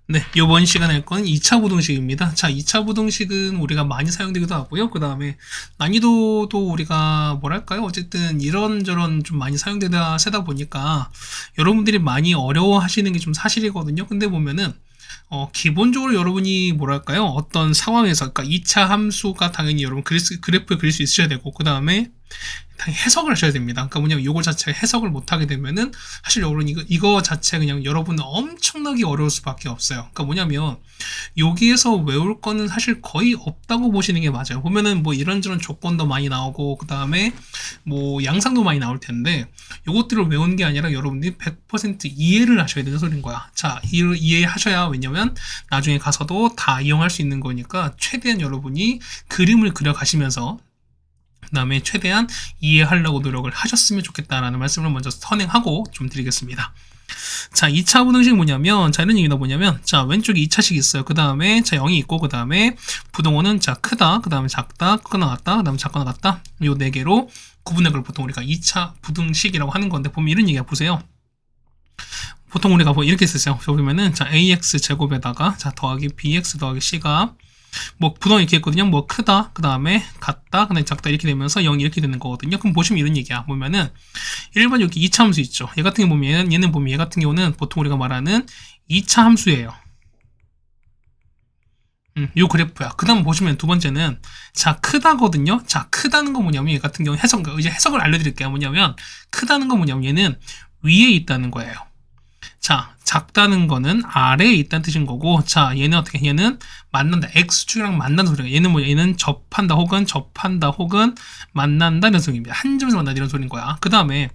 네, 이번 시간에 할 건 2차 부등식입니다. 자, 2차 부등식은 우리가 많이 사용되기도 하고요. 그 다음에 난이도도 우리가 뭐랄까요? 어쨌든 이런저런 좀 많이 사용되다 세다 보니까 여러분들이 많이 어려워하시는 게 좀 사실이거든요. 근데 보면은 기본적으로 여러분이 뭐랄까요? 어떤 상황에서, 그러니까 2차 함수가 당연히 여러분 그래프에 그릴 수 있으셔야 되고, 그 다음에 해석을 하셔야 됩니다. 그러니까 뭐냐면 이거 자체가 해석을 못하게 되면은 사실 여러분 이거 자체 그냥 여러분은 엄청나게 어려울 수밖에 없어요. 그러니까 뭐냐면 여기에서 외울 거는 사실 거의 없다고 보시는 게 맞아요. 보면은 뭐 이런저런 조건도 많이 나오고 그 다음에 뭐 양상도 많이 나올 텐데 요것들을 외우는 게 아니라 여러분들이 100% 이해를 하셔야 되는 소리인 거야. 자, 이해하셔야 왜냐면 나중에 가서도 다 이용할 수 있는 거니까 최대한 여러분이 그림을 그려 가시면서 그 다음에 최대한 이해하려고 노력을 하셨으면 좋겠다라는 말씀을 먼저 선행하고 좀 드리겠습니다. 자, 2차 부등식 뭐냐면, 자, 이런 얘기가 뭐냐면, 자, 왼쪽에 2차식이 있어요. 그 다음에, 자, 0이 있고, 그 다음에, 부동호는, 자, 크다, 그 다음에 작다, 크거나 같다, 그 다음에 작거나 같다. 요 4개로 구분한 걸 보통 우리가 2차 부등식이라고 하는 건데, 보면 이런 얘기가 보세요. 보통 우리가 뭐 이렇게 쓰세요. 보면은, 자, ax 제곱에다가, 자, 더하기 bx 더하기 c가, 뭐 부동 이렇게 했거든요. 뭐 크다, 그 다음에 같다, 그 다음에 작다 이렇게 되면서 0이 이렇게 되는 거거든요. 그럼 보시면 이런 얘기야. 보면은 1번 여기 2차 함수 있죠. 얘 같은 경우 보면 얘는 보면 얘 같은 경우는 보통 우리가 말하는 2차 함수예요. 요 그래프야. 그 다음 보시면 두 번째는 자 크다거든요. 자 크다는 거 뭐냐면 얘 같은 경우 이제 해석을 알려드릴게요. 뭐냐면 크다는 거 뭐냐면 얘는 위에 있다는 거예요. 자, 작다는 거는 아래에 있다는 뜻인 거고, 자, 얘는 어떻게, 얘는 만난다. X축이랑 만난다 소리가. 얘는 뭐야? 얘는 접한다 혹은 만난다 이런 소리입니다. 한 점에서 만난다 이런 소리인 거야. 그 다음에,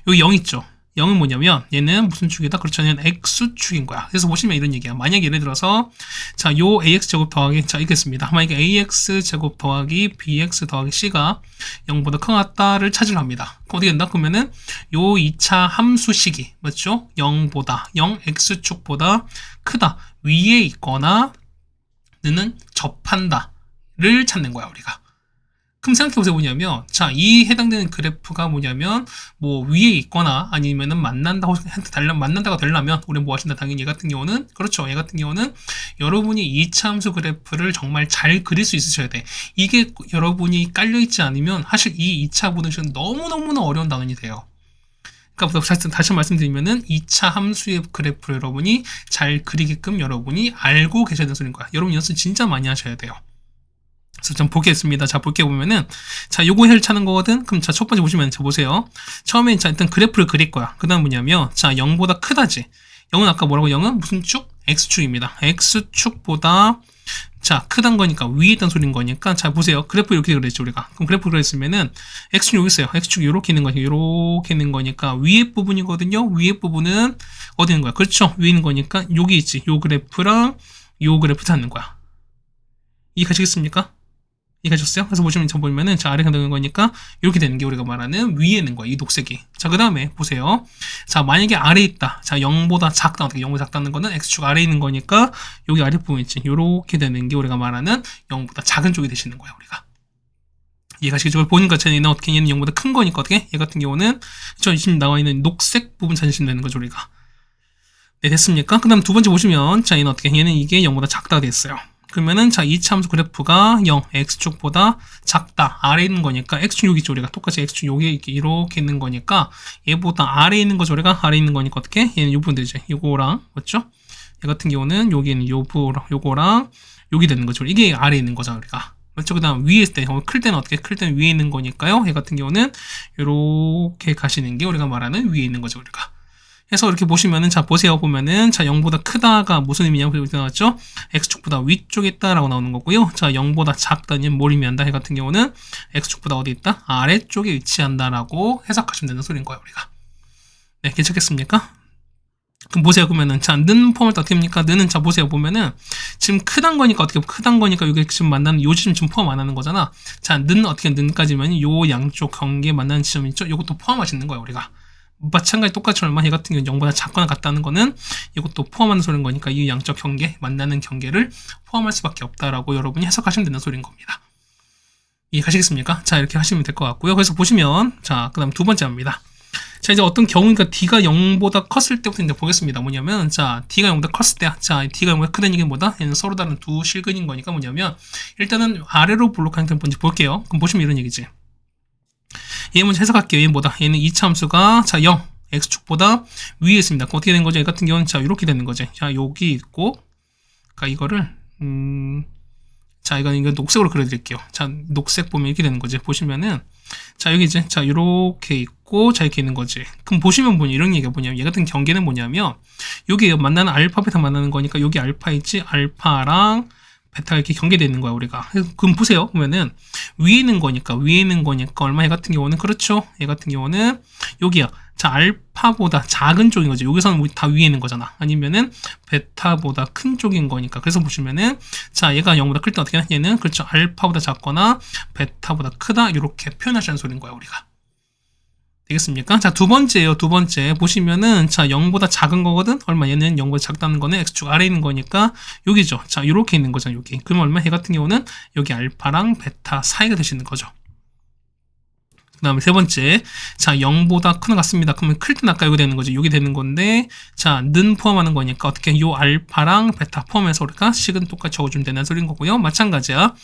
여기 0 있죠? 0은 뭐냐면, 얘는 무슨 축이다? 그렇죠. 얘는 X축인 거야. 그래서 보시면 이런 얘기야. 만약에 예를 들어서, 자, 요 AX제곱 더하기, 자, 이겠습니다. 만약에 AX제곱 더하기 BX 더하기 C가 0보다 크다를 찾으랍니다. 어떻게 된다? 그러면은, 요 2차 함수식이, 맞죠? 0보다, 0X축보다 크다. 위에 있거나, 는 접한다를 찾는 거야, 우리가. 그럼 생각해보세요. 뭐냐면, 자, 이 해당되는 그래프가 뭐냐면, 뭐, 위에 있거나, 아니면은 만난다가 되려면, 우리 뭐 하신다? 당연히 얘 같은 경우는, 그렇죠. 얘 같은 경우는, 여러분이 2차 함수 그래프를 정말 잘 그릴 수 있으셔야 돼. 이게 여러분이 깔려있지 않으면, 사실 이 2차 보등식은 너무너무나 어려운 단원이 돼요. 그러니까 다시 말씀드리면은 2차 함수의 그래프를 여러분이 잘 그리게끔 여러분이 알고 계셔야 되는 소리인 거야. 여러분 연습 진짜 많이 하셔야 돼요. 그래서 좀 보겠습니다. 자, 볼게 보면은, 자, 요거 해를 찾는 거거든? 그럼 자, 첫 번째 보시면, 자, 보세요. 처음에, 자, 일단 그래프를 그릴 거야. 그 다음 뭐냐면, 자, 0보다 크다지. 0은 아까 뭐라고? 0은 무슨 축? X축입니다. X축보다, 자, 크단 거니까, 위에 있던 소리인 거니까, 자, 보세요. 그래프 이렇게 그렸죠, 우리가. 그럼 그래프 그렸으면은, X축 여기 있어요. X축 요렇게 있는 거니까, 요렇게 있는 거니까, 위에 부분이거든요? 위에 부분은, 어디 있는 거야? 그렇죠? 위에 있는 거니까, 여기 있지. 요 그래프랑, 요 그래프 찾는 거야. 이해가시겠습니까? 이해가셨어요? 그래서 보시면은 자 아래가 되는 거니까 이렇게 되는 게 우리가 말하는 위에 있는 거야. 이 녹색이. 자, 그 다음에 보세요. 자, 만약에 아래에 있다. 자, 0보다 작다. 어떻게 0보다 작다는 거는 X축 아래에 있는 거니까 여기 아랫부분 있지. 요렇게 되는 게 우리가 말하는 0보다 작은 쪽이 되시는 거야, 우리가. 이해가시겠죠? 보는 것처럼 얘는 어떻게 얘는 0보다 큰 거니까 어떻게? 얘 같은 경우는 지금 나와 있는 녹색 부분 찾으시면 되는 거죠, 우리가. 네, 됐습니까? 그 다음 두 번째 보시면 자, 얘는 어떻게? 얘는 이게 0보다 작다가 됐어요. 그러면은 자 2차 함수 그래프가 0 x축보다 작다 아래에 있는 거니까 x축 여기 있죠. 우리가 똑같이 x축 여기 이렇게 있는 거니까 얘보다 아래에 있는 거죠. 우리가 아래에 있는 거니까 어떻게 얘는 요 부분 되죠. 요거랑 맞죠? 얘 같은 경우는 여기는 요거랑 여기 되는 거죠. 이게 아래에 있는 거죠, 우리가. 맞죠? 그 다음 위에 있을 때 클 때는 어떻게? 클 때는 위에 있는 거니까요. 얘 같은 경우는 요렇게 가시는 게 우리가 말하는 위에 있는 거죠, 우리가. 해서 이렇게 보시면은, 자, 보세요. 보면은, 자, 0보다 크다가 무슨 의미냐고 이렇게 나왔죠? X축보다 위쪽에 있다라고 나오는 거고요. 자, 0보다 작다는 뭘 의미한다? 해 같은 경우는 X축보다 어디 있다? 아래쪽에 위치한다라고 해석하시면 되는 소리인 거예요, 우리가. 네, 괜찮겠습니까? 그럼 보세요. 그러면은, 자, 는 폼을 어떻게 합니까? 는은, 자, 보세요. 보면은, 지금 크단 거니까, 어떻게, 크단 거니까, 이게 지금 만나는, 요 지점 지금 포함 안 하는 거잖아. 자, 는 어떻게, 는까지면, 요 양쪽 경계 만나는 지점 있죠? 요것도 포함하시는 거예요, 우리가. 마찬가지 똑같이 얼마 얘 같은 경우는 0보다 작거나 같다는 거는 이것도 포함하는 소리인 거니까 이 양적 경계, 만나는 경계를 포함할 수밖에 없다라고 여러분이 해석하시면 되는 소리인 겁니다. 이해가시겠습니까? 자, 이렇게 하시면 될 것 같고요. 그래서 보시면 자, 그 다음 두 번째 합니다. 자, 이제 어떤 경우니까 D가 0보다 컸을 때부터 이제 보겠습니다. 뭐냐면, 자, D가 0보다 컸을 때, 자, D가 0보다 크다는 얘기는 뭐다? 얘는 서로 다른 두 실근인 거니까 뭐냐면, 일단은 아래로 블록하는 게 먼저 볼게요. 그럼 보시면 이런 얘기지. 얘 먼저 해석할게요. 얘는 뭐다? 얘는 이차함수가, 자, 0. x축보다 위에 있습니다. 그럼 어떻게 된 거죠? 얘 같은 경우는, 자, 이렇게 되는 거죠. 자, 여기 있고, 그러니까 이거를, 자, 이거 녹색으로 그려드릴게요. 자, 녹색 보면 이렇게 되는 거지. 보시면은, 자, 여기 이제, 자, 이렇게 있고, 자, 이렇게 있는 거지. 그럼 보시면 이런 얘기가 뭐냐면, 얘 같은 경계는 뭐냐면, 여기 만나는 알파, 베타 만나는 거니까, 여기 알파 있지? 알파랑 베타가 이렇게 경계되어 있는 거야, 우리가. 그럼 보세요. 보면은, 위에 있는 거니까, 얼마? 얘 같은 경우는, 그렇죠? 얘 같은 경우는, 여기야. 자, 알파보다 작은 쪽인 거지. 여기서는 다 위에 있는 거잖아. 아니면은 베타보다 큰 쪽인 거니까. 그래서 보시면은, 자, 얘가 0보다 클 때 어떻게 하냐? 얘는, 그렇죠. 알파보다 작거나 베타보다 크다. 이렇게 표현하시는 소리인 거야, 우리가. 되겠습니까? 자, 두 번째예요. 두 번째. 보시면은, 자, 0보다 작은 거거든? 얼마? 얘는 0보다 작다는 거는 x축 아래에 있는 거니까, 여기죠. 자, 이렇게 있는 거잖아, 여기. 그럼 얼마? 얘 같은 경우는 여기 알파랑 베타 사이가 되시는 거죠. 그 다음에 세 번째, 자, 0보다 큰 것 같습니다. 그러면 클 때는 아까 여기 되는 거죠. 여기 되는 건데, 자, 는 포함하는 거니까 어떻게 요 알파랑 베타 포함해서 우리가 식은 똑같이 적어주면 되는 소리인 거고요. 마찬가지야.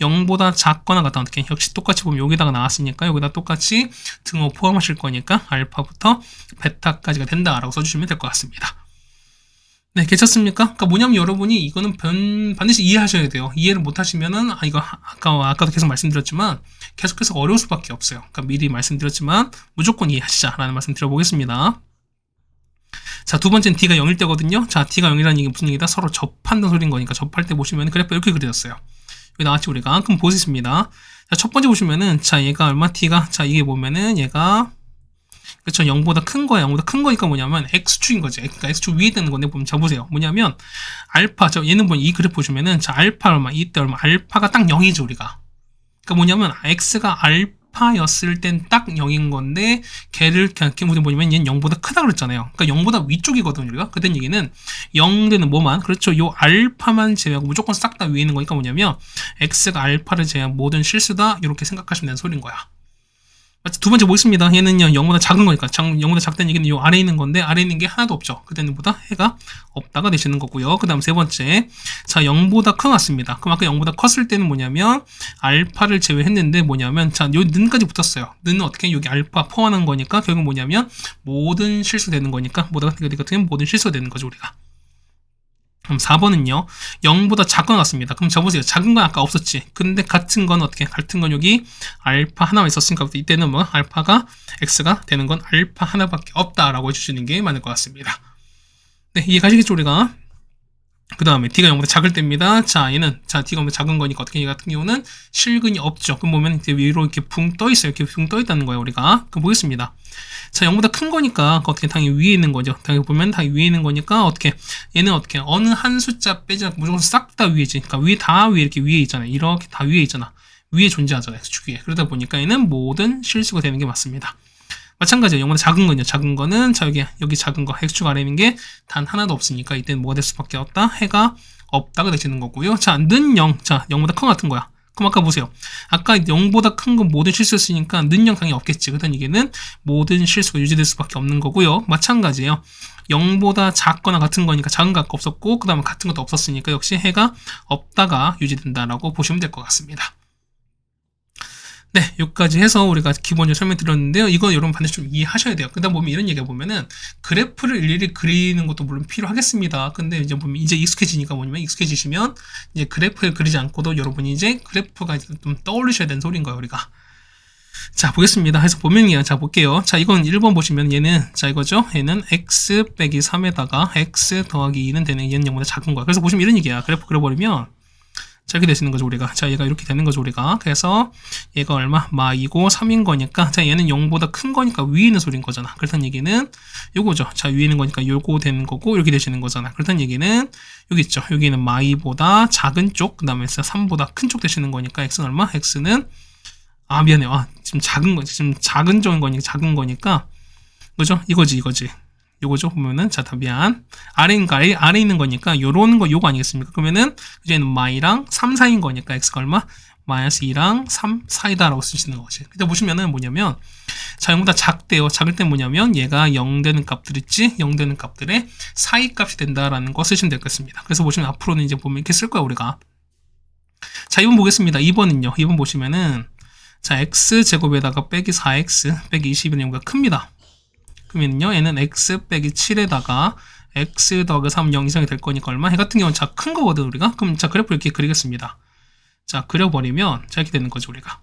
0보다 작거나 같다. 어떻게 역시 똑같이 보면 여기다가 나왔으니까 여기다 똑같이 등호 포함하실 거니까 알파부터 베타까지가 된다라고 써주시면 될 것 같습니다. 네, 괜찮습니까? 그러니까 뭐냐면 여러분이 이거는 반드시 이해하셔야 돼요. 이해를 못 하시면은, 이거 아까도 계속 말씀드렸지만, 계속해서 어려울 수밖에 없어요. 그러니까 미리 말씀드렸지만, 무조건 이해하시자라는 말씀 드려보겠습니다. 자, 두 번째는 D가 0일 때거든요. 자, D가 0이라는 얘기 무슨 얘기다? 서로 접한다는 소리인 거니까, 접할 때 보시면 그래프 이렇게 그려졌어요. 여기 나왔지, 우리가. 그럼 보시겠습니다. 자, 첫 번째 보시면은, 자, 얘가 얼마? D가, 자, 이게 보면은, 얘가, 그쵸, 0보다 큰 거야. 0보다 큰 거니까 뭐냐면 x축인 거지. 그러니까 x축 위에 있는 건데 보면, 자, 보세요. 뭐냐면 알파, 얘는 이 그래프 보시면은, 자, 알파 얼마, 이때 얼마, 알파가 딱 0이죠, 우리가. 그러니까 뭐냐면 x가 알파였을 땐 딱 0인 건데, 걔를 그냥 뭐냐면 얘는 0보다 크다 그랬잖아요. 그러니까 0보다 위쪽이거든요, 우리가. 그랬던 얘기는 0되는 뭐만, 그렇죠, 요 알파만 제외하고 무조건 싹 다 위에 있는 거니까 뭐냐면 x가 알파를 제외한 모든 실수다, 이렇게 생각하시면 되는 소리인 거야. 두 번째 뭐 있습니다. 얘는요, 0보다 작은 거니까. 0보다 작다는 얘기는 요 아래에 있는 건데, 아래에 있는 게 하나도 없죠. 그때는 보다 해가 없다가 되시는 거고요. 그 다음 세 번째. 자, 0보다 큰 것 같습니다. 그럼 아까 0보다 컸을 때는 뭐냐면, 알파를 제외했는데 뭐냐면, 자, 요 는까지 붙었어요. 는은 어떻게, 여기 알파 포함하는 거니까, 결국 뭐냐면, 모든 실수되는 거니까, 모든 같은 경우는 모든 실수가 되는 거죠, 우리가. 그럼 4번은요, 0보다 작은 것 같습니다. 그럼 적어보세요. 작은 건 아까 없었지. 근데 같은 건 어떻게? 같은 건 여기 알파 하나만 있었으니까 이때는 뭐 알파가 x가 되는 건 알파 하나밖에 없다라고 해주시는 게 맞는 것 같습니다. 네, 이해 가시겠죠, 우리가? 그 다음에 D가 0보다 작을 때입니다. 자, 얘는, 자, D가 0보다 작은 거니까 어떻게, 얘 같은 경우는 실근이 없죠. 그럼 보면 이제 위로 이렇게 붕 떠 있어요. 이렇게 붕 떠 있다는 거예요, 우리가. 그럼 보겠습니다. 자, 0보다 큰 거니까 어떻게 당연히 위에 있는 거죠. 당연히 보면 당연히 위에 있는 거니까 어떻게, 얘는 어떻게, 어느 한 숫자 빼지 않고 무조건 싹 다 위에지. 그러니까 위에 다 위에 이렇게 위에 있잖아요. 이렇게 다 위에 있잖아. 위에 존재하잖아요, X축 위에. 그러다 보니까 얘는 모든 실수가 되는 게 맞습니다. 마찬가지예요. 0보다 작은 거는요. 작은 거는, 자, 여기 작은 거, X축 아래에 있는 게 단 하나도 없으니까 이때는 뭐가 될 수밖에 없다? 해가 없다가 되시는 거고요. 자, 는 0. 자, 0보다 큰 거 같은 거야. 그럼 아까 보세요. 아까 0보다 큰 건 모든 실수였으니까 는 0 당연히 없겠지. 그다음 얘기는 모든 실수가 유지될 수밖에 없는 거고요. 마찬가지예요. 0보다 작거나 같은 거니까 작은 거 아까 없었고, 그 다음에 같은 것도 없었으니까 역시 해가 없다가 유지된다라고 보시면 될 것 같습니다. 네, 여기까지 해서 우리가 기본적으로 설명드렸는데요. 이거 여러분 반드시 좀 이해하셔야 돼요. 그다음 보면 이런 얘기가 보면은 그래프를 일일이 그리는 것도 물론 필요하겠습니다. 근데 이제 보면 이제 익숙해지니까 뭐냐면 익숙해지시면 이제 그래프를 그리지 않고도 여러분이 이제 그래프가 좀 떠올리셔야 되는 소리인 거예요, 우리가. 자, 보겠습니다. 해서 보면요. 자, 볼게요. 자, 이건 1번 보시면 얘는, 자, 이거죠. 얘는 x 빼기 3에다가 x 더하기 2는 되는 얘는 0보다 작은 거야. 그래서 보시면 이런 얘기야. 그래프 그려버리면 자, 이렇게 되시는 거죠, 우리가. 자, 얘가 이렇게 되는 거죠, 우리가. 그래서 얘가 얼마? 마 2고 3인 거니까, 자, 얘는 0보다 큰 거니까 위에 있는 소리인 거잖아. 그렇다는 얘기는 요거죠. 자, 위에 있는 거니까 요거 되는 거고, 이렇게 되시는 거잖아. 그렇다는 얘기는 여기 있죠. 여기는 마 2보다 작은 쪽, 그 다음에 3보다 큰 쪽 되시는 거니까, x는 얼마? x는, 미안해요. 지금 작은 거, 지금 작은 쪽인 거니까, 작은 거니까, 그죠? 이거지. 요거죠. 보면은, 자, 미안. 아래 있는 거니까, 요런 거, 요거 아니겠습니까? 그러면은, 이제는 마이랑 3, 4인 거니까, x가 얼마? 마이너스 2랑 3 사이다 라고 쓰시는 거지. 근데 보시면은 뭐냐면 자 0보다 작대요. 작을 때 뭐냐면 얘가 0 되는 값들 있지? 0 되는 값들의 사이 값이 된다라는 거 쓰시면 되겠습니다. 그래서 보시면 앞으로는 이제 보면 이렇게 쓸 거야 우리가. 자 2번 보겠습니다. 2번은요. 2번 보시면은 자 x제곱에다가 빼기 4x 빼기 21이 보다 큽니다. 그러면요 얘는 x 빼기 7에다가 x 더하기 3 0 이상이 될 거니까 얼마? 얘 같은 경우는 자 큰 거거든 우리가. 그럼 자 그래프 이렇게 그리겠습니다. 자 그려버리면 자 이렇게 되는 거죠 우리가.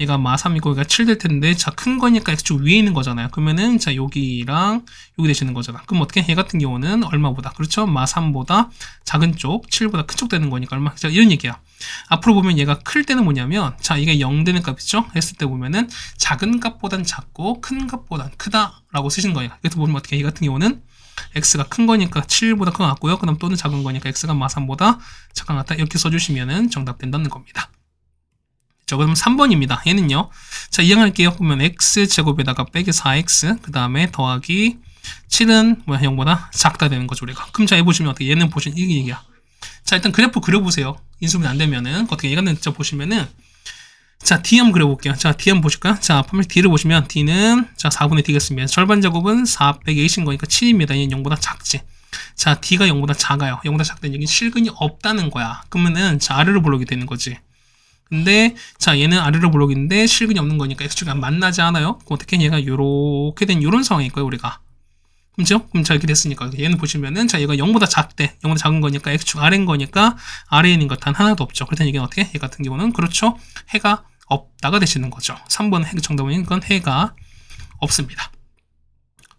얘가 마 3이고 얘가 7 될 텐데 자 큰 거니까 x축 위에 있는 거잖아요. 그러면은 자 여기랑 여기 되시는 거잖아. 그럼 어떻게? 얘 같은 경우는 얼마보다? 그렇죠? 마 3보다 작은 쪽 7보다 큰 쪽 되는 거니까 얼마? 자 이런 얘기야. 앞으로 보면 얘가 클 때는 뭐냐면 자 이게 0 되는 값이죠? 했을 때 보면은 작은 값보단 작고 큰 값보단 크다 라고 쓰시는 거예요. 그래서 보면 어떻게? 얘 같은 경우는 x가 큰 거니까 7보다 큰 것 같고요. 그 다음 또는 작은 거니까 x가 마 3보다 작은 것 같다. 이렇게 써주시면은 정답 된다는 겁니다. 자, 그럼 3번입니다. 얘는요. 자, 이행할게요. 그러면 x제곱에다가 빼기 4x 그 다음에 더하기 7은 뭐야 0보다 작다 되는 거죠 우리가. 그럼 자, 얘 보시면 어떻게? 얘는 보시면 이게 얘기야. 자, 일단 그래프 그려보세요. 인수분해 안 되면은 어떻게? 얘가 진짜 보시면은 자, D 한번 그려볼게요. 자, D 한번 보실까요? 자, D를 보시면 D는 자 4분의 D겠습니다. 절반 제곱은 4 빼기 8인 거니까 7입니다. 얘는 0보다 작지. 자, D가 0보다 작아요. 0보다 작다는 얘기는 실근이 없다는 거야. 그러면은 자 아래로 볼록이 되는 거지. 근데 자 얘는 아래로 볼록인데 실근이 없는 거니까 x축이 만나지 않아요. 그럼 어떻게 얘가 요렇게 된 요런 상황일 거예요 우리가. 그죠? 그럼 자 이렇게 됐으니까 얘는 보시면은 자 얘가 0보다 작대. 0보다 작은 거니까 x축 아래인 거니까 아래에 있는 것 단 하나도 없죠. 그렇다는 얘기는 어떻게? 얘 같은 경우는 그렇죠. 해가 없다가 되시는 거죠. 3번 정답은 이건 해가 없습니다.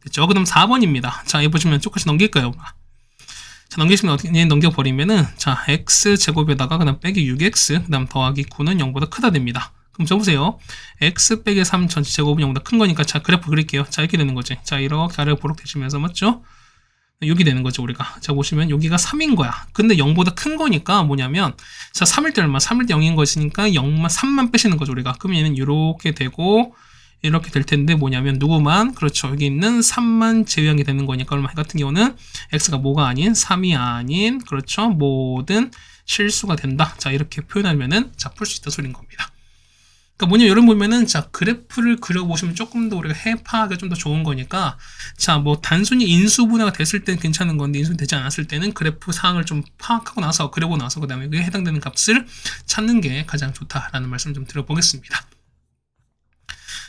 됐죠? 그럼 4번입니다. 자, 얘 보시면 똑같이 넘길까요? 자, 넘기시면 어떻게 넘겨버리면은 자, x제곱에다가 그다음 빼기 6x 그다음 더하기 9는 0보다 크다 됩니다. 그럼 적으세요. x 빼기 3 전체 제곱은 0보다 큰 거니까 자, 그래프 그릴게요. 자, 이렇게 되는 거지. 자, 이렇게 아래로 보록 되시면서 맞죠? 여기 되는 거죠, 우리가. 자, 보시면 여기가 3인 거야. 근데 0보다 큰 거니까 뭐냐면 자, 3일 때 얼마? 3일 때 0인 것이니까 0만 3만 빼시는 거죠, 우리가. 그럼 얘는 이렇게 되고 이렇게 될 텐데 뭐냐면 누구만? 그렇죠. 여기 있는 3만 제외하게 되는 거니까 얼마 같은 경우는 x가 뭐가 아닌 3이 아닌 그렇죠. 모든 실수가 된다. 자, 이렇게 표현하면은 자, 풀 수 있다 소리인 겁니다. 그러니까 뭐냐 여러분 보면은 자 그래프를 그려보시면 조금 더 우리가 해파하기가 좀 더 좋은 거니까 자 뭐 단순히 인수분해가 됐을 때는 괜찮은 건데 인수분해 되지 않았을 때는 그래프 사항을 좀 파악하고 나서 그려보고 나서 그 다음에 그에 해당되는 값을 찾는 게 가장 좋다라는 말씀 좀 드려보겠습니다.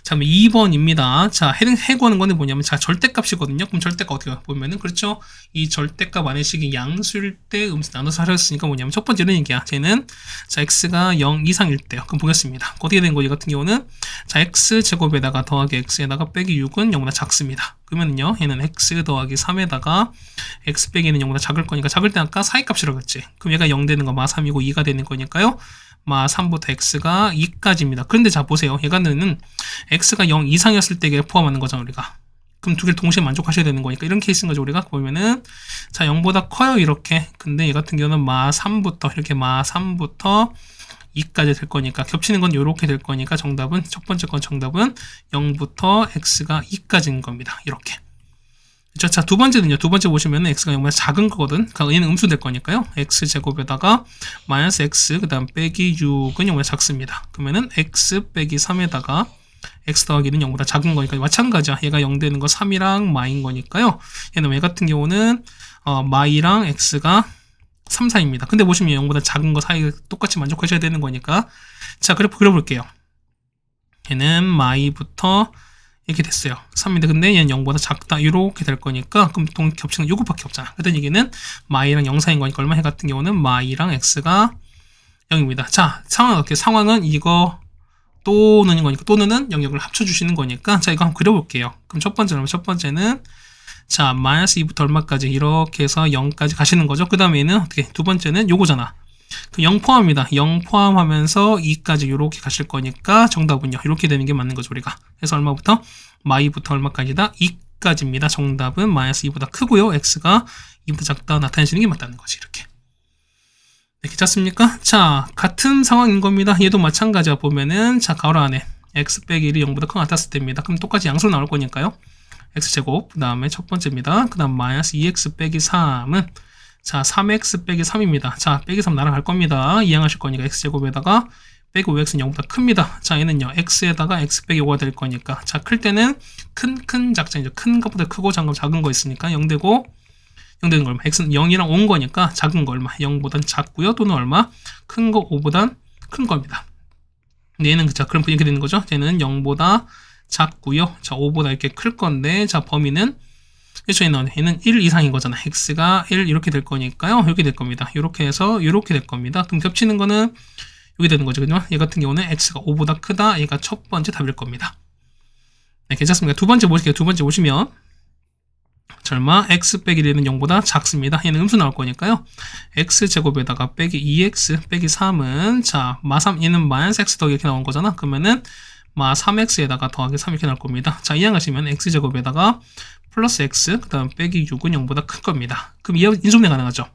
자, 2번입니다. 자, 해구하는 거는 뭐냐면, 자, 절대값이거든요. 그럼 절대값 어떻게 보면은, 그렇죠? 이 절대값 안의 식이 양수일 때 음수 나눠서 하셨으니까 뭐냐면, 첫 번째는 얘기야. 쟤는, 자, x가 0 이상일 때요. 그럼 보겠습니다. 어떻게 된 거지? 같은 경우는, 자, x제곱에다가 더하기 x에다가 빼기 6은 0보다 작습니다. 그러면은요, 얘는 x 더하기 3에다가 x 빼기는 0보다 작을 거니까, 작을 때 아까 사이값이라고 했지. 그럼 얘가 0 되는 거 마 3이고 2가 되는 거니까요. 마 3부터 x가 2까지입니다. 그런데 자 보세요. 얘가는 x가 0 이상이었을 때 포함하는 거잖아 우리가. 그럼 두 개를 동시에 만족하셔야 되는 거니까 이런 케이스인 거죠 우리가. 보면은 자 0보다 커요 이렇게. 근데 얘 같은 경우는 마 3부터 이렇게 마 3부터 2까지 될 거니까 겹치는 건 이렇게 될 거니까 정답은 첫 번째 건 정답은 0부터 x가 2까지인 겁니다. 이렇게. 자, 두 번째는요. 두 번째 보시면 x가 0보다 작은 거거든. 그러니까 얘는 음수 될 거니까요. x제곱에다가 마이너스 x 그 다음 빼기 6은 0보다 작습니다. 그러면은 x 빼기 3에다가 x 더하기는 0보다 작은 거니까 마찬가지야. 얘가 0 되는 거 3이랑 마인 거니까요. 얘는 얘 같은 경우는 마이랑 x가 3, 4입니다. 근데 보시면 0보다 작은 거 사이 똑같이 만족하셔야 되는 거니까 자, 그래프 그려볼게요. 얘는 마이부터 이렇게 됐어요. 3인데 근데 얘는 0보다 작다 이렇게 될 거니까 그럼 겹치는 요것밖에 없잖아. 그랬던 얘기는 마이랑 0 사이인 거니까 얼마 해 같은 경우는 마이랑 x가 0입니다. 자, 상황은 이거 또 는인 거니까 또 는은 영역을 합쳐주시는 거니까 자 이거 한번 그려볼게요. 그럼 첫 번째는 자 마이너스 2부터 얼마까지 이렇게 해서 0까지 가시는 거죠. 그 다음에는 어떻게 두 번째는 요거잖아. 그 0 포함입니다. 0 포함하면서 2까지 이렇게 가실 거니까 정답은요. 이렇게 되는 게 맞는 거죠 우리가. 그래서 얼마부터? 마이부터 얼마까지다? 2까지입니다. 정답은 마이너스 2보다 크고요. x가 2보다 작다 나타내시는 게 맞다는 거지. 이렇게. 네, 괜찮습니까? 자, 같은 상황인 겁니다. 얘도 마찬가지야. 보면은 자 가로 안에 x 빼기 1이 0보다 큰 것 같았을 때입니다. 그럼 똑같이 양수로 나올 거니까요. x제곱 그 다음에 첫 번째입니다. 그 다음 마이너스 2x 빼기 3은 자 3x 빼기 3입니다. 자 빼기 3 날아갈 겁니다. 이항하실 거니까 x제곱에다가 빼기 5x는 0보다 큽니다. 자, 얘는요, x에다가 x 빼기 5가 될 거니까. 자, 클 때는 큰 작전이죠. 큰 것보다 크고 작은 거 있으니까 0 되고, 0 되는 거 얼마? x는 0이랑 온 거니까 작은 거 얼마? 0보단 작고요. 또는 얼마? 큰 거 5보단 큰 겁니다. 근데 얘는, 자, 그럼 이렇게 되는 거죠. 얘는 0보다 작고요. 자, 5보다 이렇게 클 건데, 자, 범위는, 그렇죠. 얘는 1 이상인 거잖아. x가 1 이렇게 될 거니까요. 이렇게 될 겁니다. 이렇게 해서 이렇게 될 겁니다. 그럼 겹치는 거는 이게 되는 거죠. 그죠? 얘 같은 경우는 x가 5보다 크다. 얘가 첫 번째 답일 겁니다. 네, 괜찮습니까? 두 번째 보실게요. 두 번째 보시면 얼마? x 빼기 1은 0보다 작습니다. 얘는 음수 나올 거니까요. x제곱에다가 빼기 2x 빼기 3은 자, 마3 얘는 마이너스 x 더하기 이렇게 나온 거잖아. 그러면은 마 3x에다가 더하기 3 이렇게 나올 겁니다. 자, 이항하시면 x제곱에다가 플러스 x 그 다음 빼기 6은 0보다 큰 겁니다. 그럼 이 인수분해 가능하죠.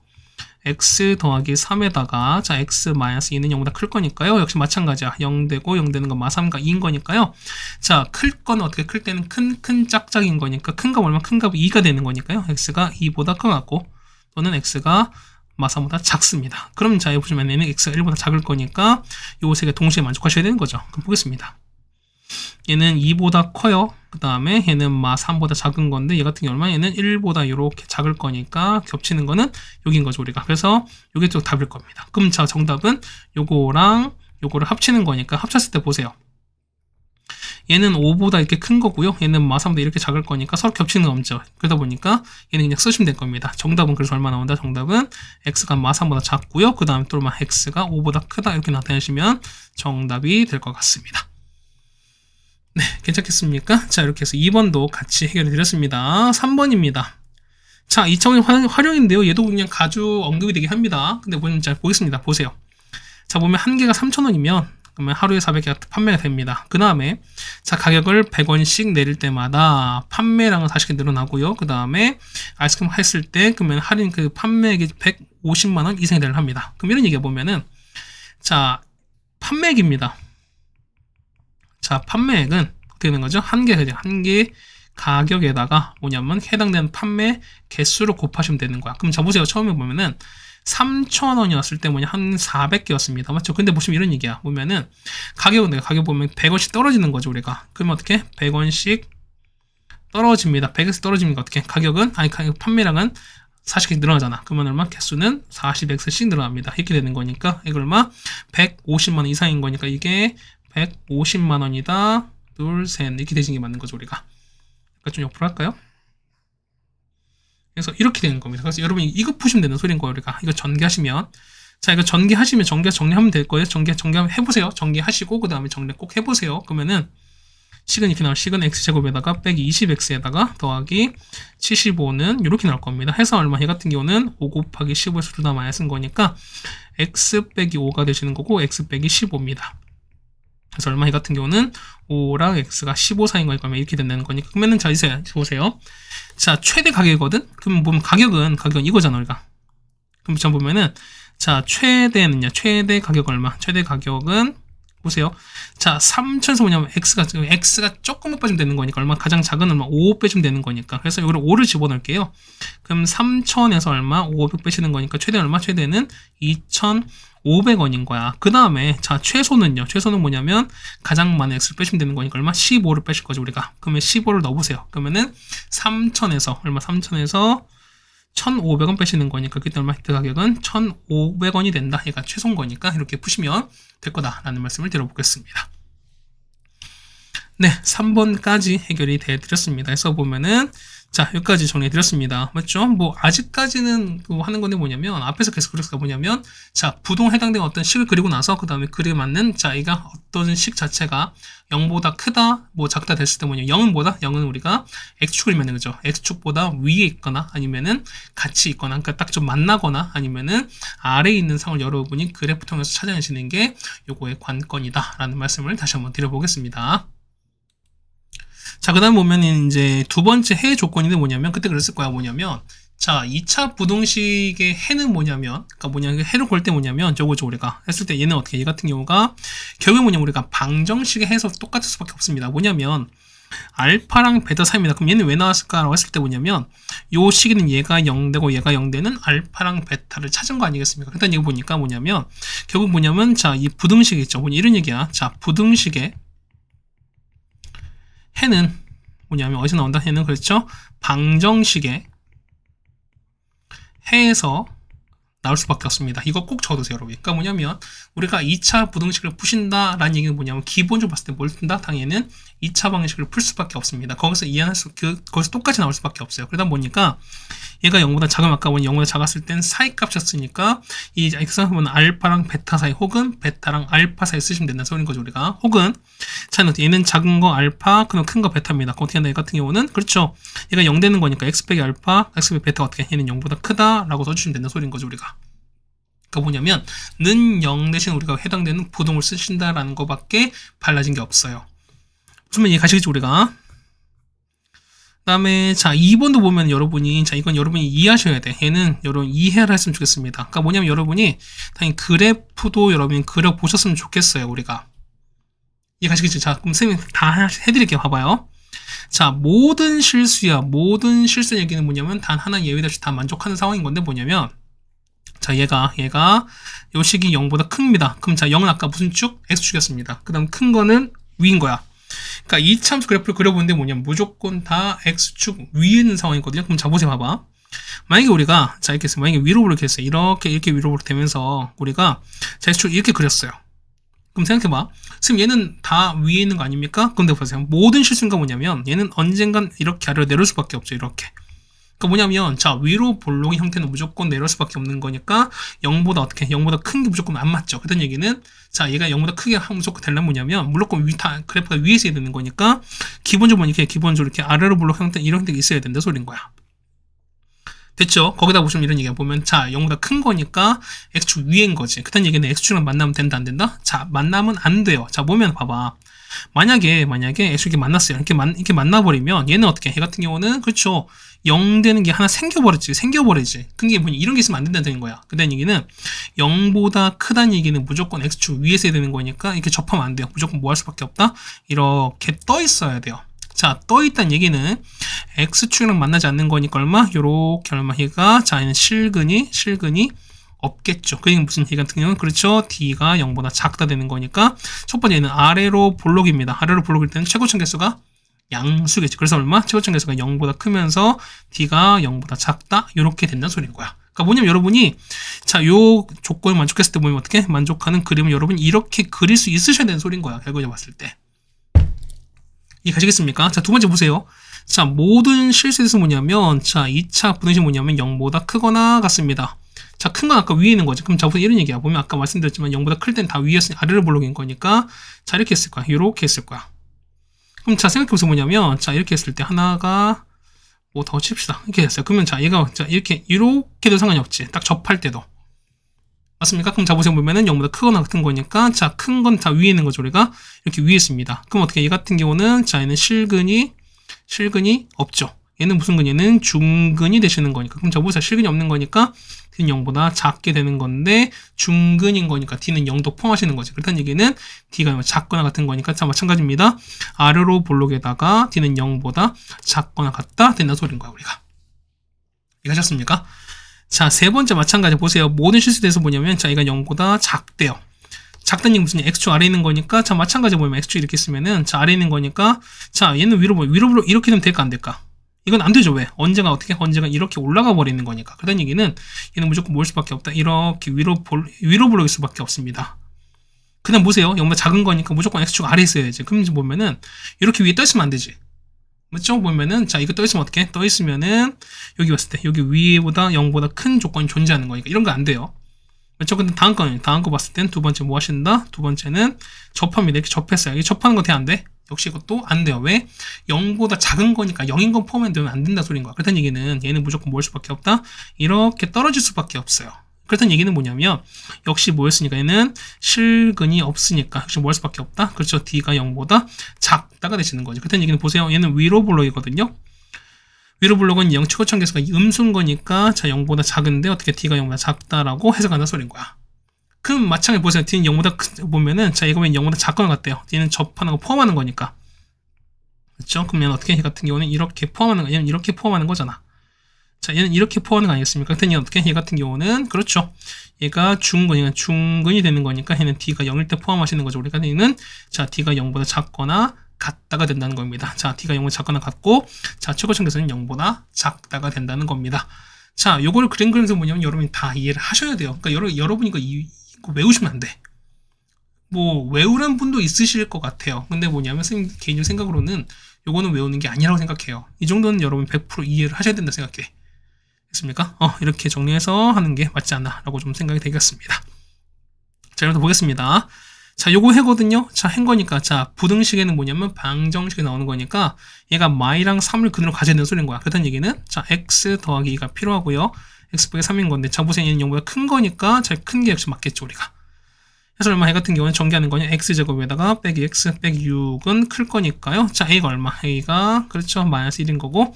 x 더하기 3에다가 자 x 마이너스 2는 0보다 클 거니까요. 역시 마찬가지야. 0 되고 0 되는 건 마3과 2인 거니까요. 자, 클 거는 어떻게 클 때는 큰 짝짝인 거니까 큰 값 얼마? 큰 값 2가 되는 거니까요. x가 2보다 커갖고 또는 x가 마3보다 작습니다. 그럼 자, 여기 보시면 얘는 x가 1보다 작을 거니까 요 세 개 동시에 만족하셔야 되는 거죠. 그럼 보겠습니다. 얘는 2보다 커요. 그 다음에 얘는 마3보다 작은 건데 얘 같은 경우 얼마? 얘는 1보다 이렇게 작을 거니까 겹치는 거는 여긴 거죠, 우리가. 그래서 요게 또 답일 겁니다. 그럼 자, 정답은 요거랑 요거를 합치는 거니까 합쳤을 때 보세요. 얘는 5보다 이렇게 큰 거고요. 얘는 마3보다 이렇게 작을 거니까 서로 겹치는 거 없죠. 그러다 보니까 얘는 그냥 쓰시면 될 겁니다. 정답은 그래서 얼마 나온다? 정답은 x가 마3보다 작고요. 그 다음에 또 x가 5보다 크다 이렇게 나타내시면 정답이 될 것 같습니다. 네, 괜찮겠습니까? 자, 이렇게 해서 2번도 같이 해결해 드렸습니다. 3번입니다. 자, 2차원의 활용인데요. 얘도 그냥 가주 언급이 되게 합니다. 근데 보시면 잘 보겠습니다. 보세요. 자, 보면 한 개가 3,000원이면 그러면 하루에 400개가 판매가 됩니다. 그 다음에 자, 가격을 100원씩 내릴 때마다 판매량은 40개 늘어나고요. 그 다음에 아이스크림 했을 때 그러면 할인 그 판매액이 150만 원 이상이 되려 합니다. 그럼 이런 얘기해 보면은 자, 판매액입니다. 자, 판매액은 어떻게 되는 거죠? 한 개 가격에다가 뭐냐면 해당되는 판매 개수로 곱하시면 되는 거야. 그럼 자, 보세요. 처음에 보면은 3,000원이었을 때 뭐냐 한 400개였습니다. 맞죠? 근데 보시면 이런 얘기야. 보면은 가격 보면 100원씩 떨어지는 거죠, 우리가. 그러면 어떻게? 100원씩 떨어집니다. 100에서 떨어지니까 어떻게? 가격은 판매량은 40개 늘어나잖아. 그러면 얼마? 개수는 40x씩 늘어납니다. 이렇게 되는 거니까 이거 얼마? 150만 원 이상인 거니까 이게 150만 원이다. 둘, 셋. 이렇게 되시는 게 맞는 거죠, 우리가. 그러니까 좀 옆으로 할까요? 그래서 이렇게 되는 겁니다. 그래서 여러분이 이거 푸시면 되는 소리인 거예요, 우리가. 이거 전개하시면. 자, 이거 전개하시면 정리하면 될 거예요. 전개 한번 해보세요. 정리하시고, 그 다음에 정리 꼭 해보세요. 그러면은, 식은 이렇게 나올 식은 x제곱에다가 빼기 20x에다가 더하기 75는 이렇게 나올 겁니다. 해서 얼마? 얘 같은 경우는 5 곱하기 15에서 둘 다 마이너스인 거니까 x 빼기 5가 되시는 거고 x 빼기 15입니다. 그래서 얼마? 이 같은 경우는 5랑 x가 15 사이인 거니까 이렇게 된다는 거니까. 그러면은 자, 이제 보세요. 자, 최대 가격이거든? 그럼 보면 가격은 이거잖아, 우리가. 그럼 자, 보면은 자, 최대는요. 최대 가격 얼마? 최대 가격은 보세요. 자, 3,000에서 뭐냐면 x가 조금만 빼주면 되는 거니까 얼마? 가장 작은 얼마? 5 빼주면 되는 거니까. 그래서 여기를 5를 집어넣을게요. 그럼 3,000에서 얼마? 500 빼시는 거니까 최대 얼마? 최대는 2,500원인 거야. 그 다음에 자, 최소는요. 최소는 뭐냐면 가장 많은 x를 빼시면 되는 거니까 얼마? 15를 빼실 거죠, 우리가. 그러면 15를 넣어보세요. 그러면은 3,000에서 얼마? 3,000에서 1,500원 빼시는 거니까 그때 얼마? 그 가격은 1,500원이 된다. 얘가 최소인 거니까 이렇게 푸시면 될 거다라는 말씀을 드려보겠습니다. 네, 3번까지 해결이 되어드렸습니다. 해서 보면은 자, 여기까지 정리해드렸습니다. 맞죠? 뭐 아직까지는 하는 건데 뭐냐면 앞에서 계속 그렸가 뭐냐면 자, 부동 해당되는 어떤 식을 그리고 나서 그 다음에 그에 맞는 자, 이가 어떤 식 자체가 0보다 크다, 뭐 작다 됐을 때 뭐냐 0은 우리가 x축을 그리면 되는 거죠. x축보다 위에 있거나 아니면은 같이 있거나 그러니까 딱 좀 만나거나 아니면은 아래에 있는 상을 여러분이 그래프 통해서 찾아내시는 게 요거의 관건이다 라는 말씀을 다시 한번 드려보겠습니다. 자, 그 다음 보면 이제 두 번째 해 조건인데 뭐냐면 그때 그랬을 거야. 뭐냐면 자, 2차 부동식의 해는 뭐냐면 그러니까 뭐냐면 해를 볼 때 뭐냐면 저거죠. 우리가 했을 때 얘는 어떻게 얘 같은 경우가 결국에 뭐냐면 우리가 방정식의 해서 똑같을 수밖에 없습니다. 뭐냐면 알파랑 베타 사이입니다. 그럼 얘는 왜 나왔을까라고 했을 때 뭐냐면 요 시기는 얘가 0되고 얘가 0되는 알파랑 베타를 찾은 거 아니겠습니까? 일단 이거 보니까 뭐냐면 결국 뭐냐면 자, 이 부등식 있죠. 뭐냐 이런 얘기야. 자, 부등식의 해는 뭐냐면 어디서 나온다? 해는 그렇죠. 방정식의 해에서 나올 수밖에 없습니다. 이거 꼭 적어두세요, 여러분. 그러니까 뭐냐면 우리가 2차 부등식을 푸신다라는 얘기는 뭐냐면 기본적으로 봤을 때 뭘 푼다? 당연히는 2차 방정식을 풀 수밖에 없습니다. 거기서 이해할 거기서 똑같이 나올 수밖에 없어요. 그러다 보니까 얘가 0보다 작으면 아까 보니 0보다 작았을 땐 사이값이었으니까 이 x는 알파랑 베타 사이 혹은 베타랑 알파 사이 쓰시면 된다는 소리인 거죠, 우리가. 혹은 자, 얘는 작은 거 알파, 그럼 큰 거 베타입니다. 그럼 어떻게 한다? 얘 같은 경우는 그렇죠. 얘가 0 되는 거니까 x 빼기 알파, x 빼기 베타가 어떻게 얘는 0보다 크다라고 써주시면 된다는 소리인 거죠, 우리가. 그러니까 뭐냐면 는 0 대신 우리가 해당되는 부동을 쓰신다라는 것밖에 달라진 게 없어요. 무슨 이해 가시겠죠, 우리가? 그 다음에 자 2번도 보면 여러분이 자 이건 여러분이 이해하셔야 돼. 얘는 여러분 이해를 했으면 좋겠습니다. 그러니까 뭐냐면 여러분이 당연히 그래프도 여러분이 그려보셨으면 좋겠어요, 우리가. 이해 가시겠죠? 자 그럼 선생님 다 해드릴게요. 봐봐요. 자 모든 실수야. 모든 실수 얘기는 뭐냐면 단 하나 예외 없이 다 만족하는 상황인 건데 뭐냐면 자 얘가 요 식이 0보다 큽니다. 그럼 자 0은 아까 무슨 축? x축이었습니다. 그 다음 큰 거는 위인 거야. 그러니까 이차함수 그래프를 그려보는데 뭐냐면 무조건 다 x축 위에 있는 상황이거든요. 그럼 자 보세요, 봐봐. 만약에 우리가 자 이렇게 했어요. 만약에 위로 블록 했어요. 이렇게 위로 블록 되면서 우리가 자 x축 이렇게 그렸어요. 그럼 생각해봐. 지금 얘는 다 위에 있는 거 아닙니까? 근데 보세요. 모든 실수가 뭐냐면 얘는 언젠간 이렇게 아래로 내려올 수밖에 없죠. 이렇게. 그러니까 뭐냐면 자 위로 볼록의 형태는 무조건 내려올 수밖에 없는 거니까 0보다 어떻게 0보다 큰 게 무조건 안 맞죠. 그런 얘기는 자 얘가 0보다 크게 무조건 되려면 뭐냐면 무조건 그래프가 위에 있어야 되는 거니까 기본적으로 이렇게 아래로 볼록 형태 이런 형태가 있어야 된다 소리인 거야. 됐죠? 거기다 보시면 이런 얘기가 보면 자 0보다 큰 거니까 x축 위인 거지. 그런 얘기는 x축이랑 만나면 된다 안 된다? 자 만나면 안 돼요. 자 보면 봐봐. 만약에 x축이 만났어요. 이렇게 만나버리면 얘는 어떻게? 얘 같은 경우는 그렇죠. 0 되는 게 하나 생겨버리지. 그게 뭐냐 이런 게 있으면 안 된다는 거야. 그다는 얘기는 0보다 크다는 얘기는 무조건 x축 위에 있어야 되는 거니까 이렇게 접하면 안 돼요. 무조건 뭐 할 수밖에 없다? 이렇게 떠 있어야 돼요. 자, 떠 있다는 얘기는 x축이랑 만나지 않는 거니까 얼마? 요렇게 얼마 얘가 자, 얘는 실근이 없겠죠. 그게 무슨 얘기 같은 경우는 그렇죠. d가 0보다 작다 되는 거니까 첫 번째는 아래로 볼록입니다. 아래로 볼록일 때는 최고점 개수가 양수겠지. 그래서 얼마? 최고점 개수가 0보다 크면서 d가 0보다 작다. 이렇게 된다는 소리인 거야. 그러니까 뭐냐면 여러분이 자, 요 조건을 만족했을 때 보면 어떻게? 만족하는 그림을 여러분이 이렇게 그릴 수 있으셔야 되는 소리인 거야. 결과적으로 봤을 때. 이해가시겠습니까? 자, 두 번째 보세요. 자, 모든 실수에서 뭐냐면 자, 2차 부등식 뭐냐면 0보다 크거나 같습니다. 자, 큰 건 아까 위에 있는 거지. 그럼 자, 보세요. 이런 얘기야. 보면 아까 말씀드렸지만 0보다 클 땐 다 위였으니 아래로 볼록인 거니까 자, 이렇게 했을 거야. 이렇게 했을 거야. 그럼 자, 생각해보세요. 뭐냐면 자, 이렇게 했을 때 하나가 뭐 더 칩시다. 이렇게 했어요. 그러면 자, 얘가 자, 이렇게도 상관이 없지. 딱 접할 때도. 맞습니까? 그럼 자, 보세요. 보면은 0보다 크거나 같은 거니까 자, 큰 건 다 위에 있는 거죠. 우리가 이렇게 위에 있습니다. 그럼 어떻게 얘 같은 경우는 자, 얘는 실근이 없죠. 얘는 무슨 근이? 얘는 중근이 되시는 거니까. 그럼 자, 보세요. 실근이 없는 거니까 D는 0보다 작게 되는 건데 중근인 거니까 D는 0도 포함하시는 거지. 그렇다는 얘기는 D가 작거나 같은 거니까 자, 마찬가지입니다. 아래로 볼록에다가 D는 0보다 작거나 같다 된다는 소리인 거야, 우리가. 이해하셨습니까? 자, 세 번째 마찬가지 보세요. 모든 실수에 대해서 뭐냐면 자, 얘가 0보다 작대요. 작다는 얘기 무슨 x축 아래에 있는 거니까 자, 마찬가지 보면 x축 이렇게 쓰면은 자, 아래에 있는 거니까 자, 얘는 위로 이렇게 되면 될까 안 될까? 이건 안 되죠. 왜? 언젠가 이렇게 올라가 버리는 거니까. 그런 얘기는 얘는 무조건 모일 수밖에 없다. 이렇게 위로 볼록일 수밖에 없습니다. 그냥 보세요. 0보다 작은 거니까 무조건 x축 아래에 있어야지. 그럼 이제 보면은 이렇게 위에 떠 있으면 안 되지. 맞죠? 보면은 자, 이거 떠 있으면 어떻게? 떠 있으면은 여기 왔을 때 여기 위보다 0보다 큰 조건이 존재하는 거니까 이런 거 안 돼요. 맞죠? 근데 다음 거 봤을 땐 두 번째 뭐 하신다? 두 번째는 접합니다. 이렇게 접했어요. 이게 접하는 거 돼? 안 돼? 역시 이것도 안 돼요. 왜? 0보다 작은 거니까 0인 건 포함되면 안 된다 소리인 거야. 그렇다는 얘기는 얘는 무조건 모일 수밖에 없다. 이렇게 떨어질 수밖에 없어요. 그렇다는 얘기는 뭐냐면 역시 뭐였으니까 얘는 실근이 없으니까 역시 뭐 할 수밖에 없다. 그렇죠. D가 0보다 작다가 되시는 거죠. 그렇다는 얘기는 보세요. 얘는 위로 볼록이거든요. 위로 볼록은 0 최고점 개수가 음수인 거니까 자, 0보다 작은데 어떻게 D가 0보다 작다라고 해석한다는 소리인 거야. 그럼 마찬가지로 보세요. D는 0보다 보면은 자, 이거 보면 0보다 작거나 같대요. D는 접하는 거 포함하는 거니까. 그렇죠? 그럼 얘는 어떻게 얘 같은 경우는 이렇게 포함하는 거, 얘는 이렇게 포함하는 거잖아. 자, 얘는 이렇게 포함하는 거 아니겠습니까? 그랬더니 얘는 어떻게 얘 같은 경우는 그렇죠. 얘가 중근이 되는 거니까 얘는 D가 0일 때 포함하시는 거죠. 우리가 얘는 자 D가 0보다 작거나 같다가 된다는 겁니다. 자, D가 0보다 작거나 같고 자 최고층계수는 0보다 작다가 된다는 겁니다. 자, 요걸 그림 그리면서 뭐냐면 여러분이 다 이해를 하셔야 돼요. 그러니까 여러분이 이거 외우시면 안 돼. 뭐 외우란 분도 있으실 것 같아요. 근데 뭐냐면 선생님 개인적인 생각으로는 요거는 외우는 게 아니라고 생각해요. 이 정도는 여러분 100% 이해를 하셔야 된다 생각해. 됐습니까? 이렇게 정리해서 하는 게 맞지 않나 라고 좀 생각이 되겠습니다. 자, 여러분 보겠습니다. 자, 요거 해거든요. 자, 한 거니까 자 부등식에는 뭐냐면 방정식이 나오는 거니까 얘가 마이랑 3을 근으로 가져야 되는 소리인 거야. 그렇다는 얘기는 자 x 더하기 2가 필요하고요. x 빼기 3인 건데 자 보세요. 얘는 0보다 큰 거니까 자 큰 게 역시 맞겠죠 우리가. 그래서 얼마? a 같은 경우는 전개하는 거냐? x제곱에다가 빼기 x 빼기 6은 클 거니까요. 자, a가 얼마? a가 그렇죠. 마이너스 1인 거고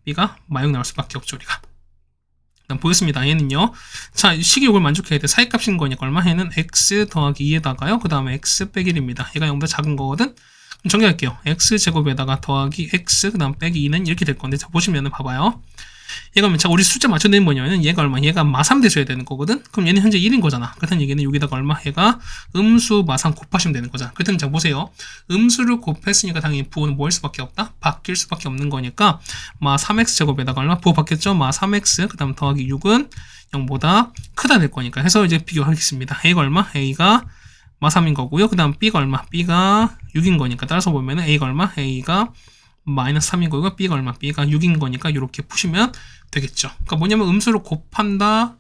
b가 마이너스 나올 수밖에 없죠 우리가. 일단 보겠습니다. 얘는요. 자, 식이 요걸 만족해야 돼. 사이값인 거니까 얼마? 얘는 x 더하기 2에다가요. 그 다음에 x 빼기 1입니다. 얘가 0보다 작은 거거든. 그럼 정리할게요. x제곱에다가 더하기 x 그 다음 빼기 2는 이렇게 될 건데 자 보시면은 봐봐요. 얘가 자 우리 숫자 맞춰내는 뭐냐면 얘가 얼마? 얘가 마3 되셔야 되는 거거든. 그럼 얘는 현재 1인 거잖아. 그렇다는 얘기는 여기다가 얼마? 얘가 음수 마3 곱하시면 되는 거잖아. 그렇다면 자 보세요. 음수를 곱했으니까 당연히 부호는 뭐일 수밖에 없다? 바뀔 수밖에 없는 거니까 마3x 제곱에다가 얼마? 부호 바뀌었죠? 마3x 그 다음 더하기 6은 0보다 크다 될 거니까 해서 이제 비교하겠습니다. a가 얼마? a가 마3인 거고요. 그 다음 b가 얼마? b가 6인 거니까 따라서 보면은 a가 얼마? a가 마이너스 3인 거고 b가 얼마? b가 6인 거니까 이렇게 푸시면 되겠죠. 그러니까 뭐냐면 음수를 곱한다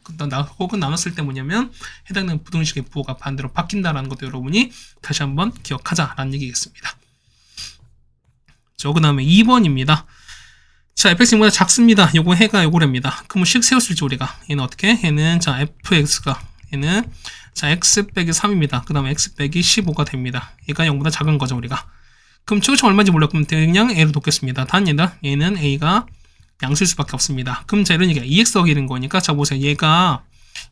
혹은 나눴을 때 뭐냐면 해당되는 부등식의 부호가 반대로 바뀐다라는 것도 여러분이 다시 한번 기억하자라는 얘기겠습니다. 그 다음에 2번입니다. 자, fx보다 작습니다. 요거 해가 요거랍니다. 그러면 식 세웠을지 우리가 얘는 어떻게? 얘는 자 fx가 얘는 자 x 빼기 3입니다. 그 다음에 x 빼기 15가 됩니다. 얘가 0보다 작은 거죠 우리가. 그럼 최고점 얼마인지 몰라. 그럼 그냥 a로 놓겠습니다. 단 얘는 a가 양수일 수밖에 없습니다. 그럼 자 이런 얘기야. 2x 더하기 1인 거니까 자 보세요. 얘가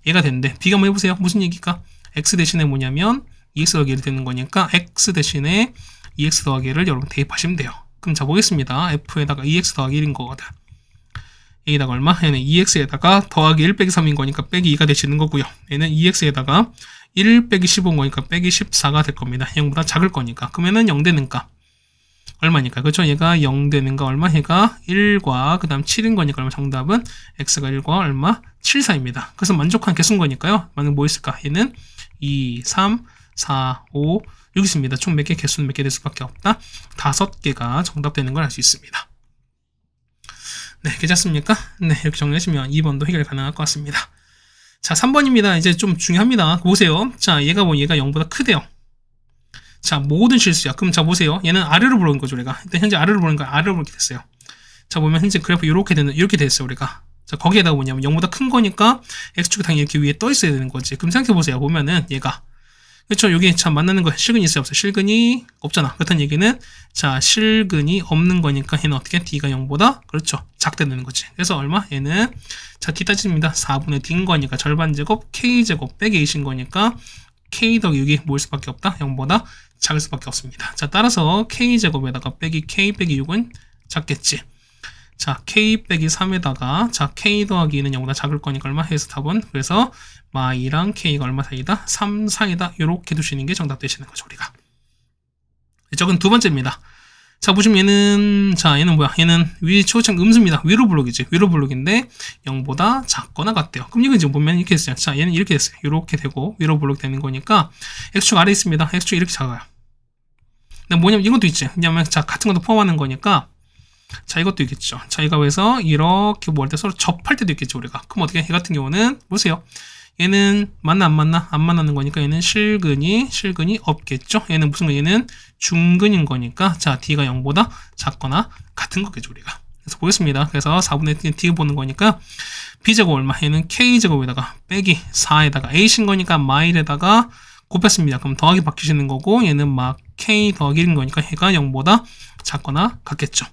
되는데 비교 한번 해보세요. 무슨 얘기일까? x 대신에 뭐냐면 2x 더하기 1이 되는 거니까 x 대신에 2x 더하기 1을 여러분 대입하시면 돼요. 그럼 자 보겠습니다. f에다가 2x 더하기 1인 거거든. a에다가 얼마? 얘는 2x에다가 더하기 1 빼기 3인 거니까 빼기 2가 되시는 거고요. 얘는 2x에다가 1 빼기 15인 거니까 빼기 14가 될 겁니다. 0보다 작을 거니까. 그러면은 0 되는 값 얼마니까? 그렇죠? 얘가 0 되는 거 얼마? 얘가 1과 그 다음 7인 거니까 얼마? 정답은 x가 1과 얼마? 7, 4입니다. 그래서 만족한 개수인 거니까요. 만약 뭐 있을까? 얘는 2, 3, 4, 5, 6 있습니다. 총 몇 개? 개수는 몇 개 될 수밖에 없다? 5개가 정답 되는 걸 알 수 있습니다. 네, 괜찮습니까? 네, 이렇게 정리하시면 2번도 해결 가능할 것 같습니다. 자, 3번입니다. 이제 좀 중요합니다. 보세요. 자, 얘가 0보다 크대요. 자, 모든 실수야. 그럼 자, 보세요. 얘는 아래로 부르는 거죠, 우리가. 일단 현재 아래로 부르는 거 아래로 이렇게 됐어요. 자, 보면 현재 그래프 이렇게 됐어요, 우리가. 자, 거기에다가 뭐냐면 0보다 큰 거니까 x축이 당연히 이렇게 위에 떠 있어야 되는 거지. 그럼 생각해보세요. 보면은 얘가. 그렇죠. 여기 참 만나는 거 실근이 있어요, 없어요? 실근이 없잖아. 그렇다는 얘기는 자, 실근이 없는 거니까 얘는 어떻게? d가 0보다 그렇죠. 작다는 거지. 그래서 얼마? 얘는 자, d 따집니다. 4분의 d인 거니까 절반 제곱 k제곱 빼기 8인 거니까 k 더하기 6이 모일 수밖에 없다. 0보다 작을 수밖에 없습니다. 자, 따라서 k제곱에다가 빼기 k 빼기 6은 작겠지. 자, k 빼기 3에다가 자, k 더하기 2는 0보다 작을 거니까 얼마? 해서 답은 그래서 마이랑 k가 얼마 사이다? 3 사이다. 이렇게 두시는 게 정답 되시는 거죠, 우리가. 이쪽은 두 번째입니다. 자, 보시면 얘는 뭐야? 얘는 위 최고점 음수입니다. 위로 블록이지. 위로 블록인데 0보다 작거나 같대요. 그럼 이거 이제 보면 이렇게 됐어요. 자, 얘는 이렇게 됐어요. 이렇게 되고 위로 블록 되는 거니까 x축 아래 있습니다. x축 이렇게 작아요. 근데 뭐냐면 이것도 있지. 왜냐면 자, 같은 것도 포함하는 거니까 자, 이것도 있겠죠. 자, 이거 해서 이렇게 뭐 할 때 서로 접할 때도 있겠죠, 우리가. 그럼 어떻게? 얘 같은 경우는 보세요. 얘는 맞나 안 맞나? 안 만나는 거니까 얘는 실근이 없겠죠. 얘는 무슨 거? 얘는 중근인 거니까 자, d가 0보다 작거나 같은 거겠죠, 우리가. 그래서 보겠습니다. 그래서 4분의 d 보는 거니까 b제곱 얼마? 얘는 k제곱에다가 빼기 4에다가 a신 거니까 마일에다가 곱했습니다. 그럼 더하기 바뀌시는 거고 얘는 막 k 더하기 1인 거니까 얘가 0보다 작거나 같겠죠.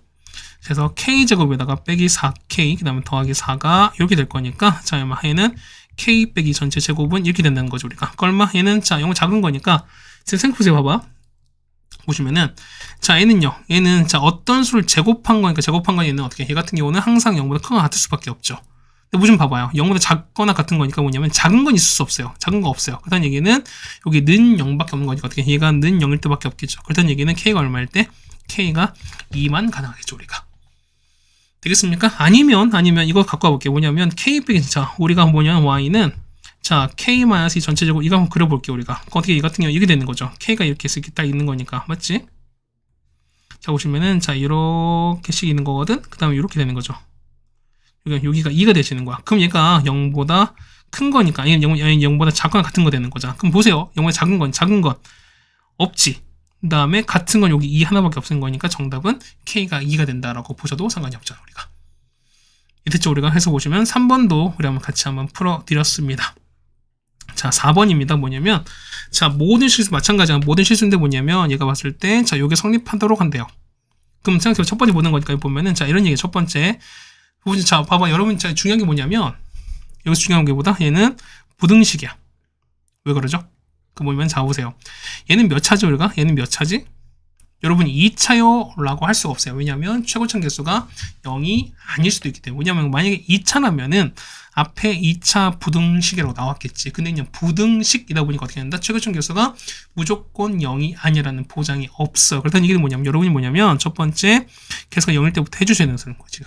그래서 k제곱에다가 빼기 4k 그 다음에 더하기 4가 이렇게 될 거니까 자, 얘는 k 빼기 전체 제곱은 이렇게 된다는 거죠, 우리가. 얼마? 얘는 자, 0 작은 거니까 지금 생각해보세요. 봐봐. 보시면은 자 얘는 자 어떤 수를 제곱한 거니까 얘는 어떻게 얘 같은 경우는 항상 0보다 크거나 같을 수밖에 없죠. 근데 보시면 봐봐요. 0보다 작거나 같은 거니까 뭐냐면 작은 건 있을 수 없어요. 작은 거 없어요. 그렇다는 얘기는 여기 는 0밖에 없는 거니까 어떻게 얘가 는 0일 때밖에 없겠죠. 그렇다는 얘기는 k가 얼마일 때 k가 2만 가능하겠죠 우리가. 되겠습니까? 아니면 이거 갖고 와볼게요. 뭐냐면 k 빼기 자 우리가 뭐냐면 y는 자 k-2 전체적으로 이거 한번 그려볼게요 우리가. 어떻게 이 같은 경우 이렇게 되는 거죠. k가 이렇게 딱 있는 거니까 맞지? 자 보시면은 자 이렇게씩 있는 거거든. 그 다음에 이렇게 되는 거죠. 여기가 2가 되시는 거야. 그럼 얘가 0보다 큰 거니까 아니면 0보다 작거나 같은 거 되는 거잖아. 그럼 보세요. 0보다 작은 건 없지. 그 다음에 같은 건 여기 2 하나밖에 없는 거니까 정답은 k가 2가 된다라고 보셔도 상관이 없잖아 우리가. 이때쯤 우리가 해서 보시면 3번도 우리 한번 같이 한번 풀어드렸습니다. 자 4번입니다. 뭐냐면 자 모든 실수 마찬가지야. 모든 실수인데 뭐냐면 얘가 봤을 때 자 요게 성립하도록 한대요. 그럼 생각해보면 첫 번째 보는 거니까 보면은 자 이런 얘기 첫 번째 자 봐봐 여러분 자 중요한 게 뭐냐면 여기서 중요한 게 보다 얘는 부등식이야. 왜 그러죠? 그 보면 자 보세요. 얘는 몇 차지 우리가? 얘는 몇 차지? 여러분 2차요 라고 할 수가 없어요. 왜냐하면 최고점 개수가 0이 아닐 수도 있기 때문에. 왜냐하면 만약에 2차라면은 앞에 2차 부등식이라고 나왔겠지. 근데 그냥 부등식이다 보니까 어떻게 된다? 최고점 개수가 무조건 0이 아니라는 보장이 없어요. 그렇다는 얘기는 뭐냐면 여러분이 뭐냐면 첫 번째 개수가 0일 때부터 해주셔야 되는 거지.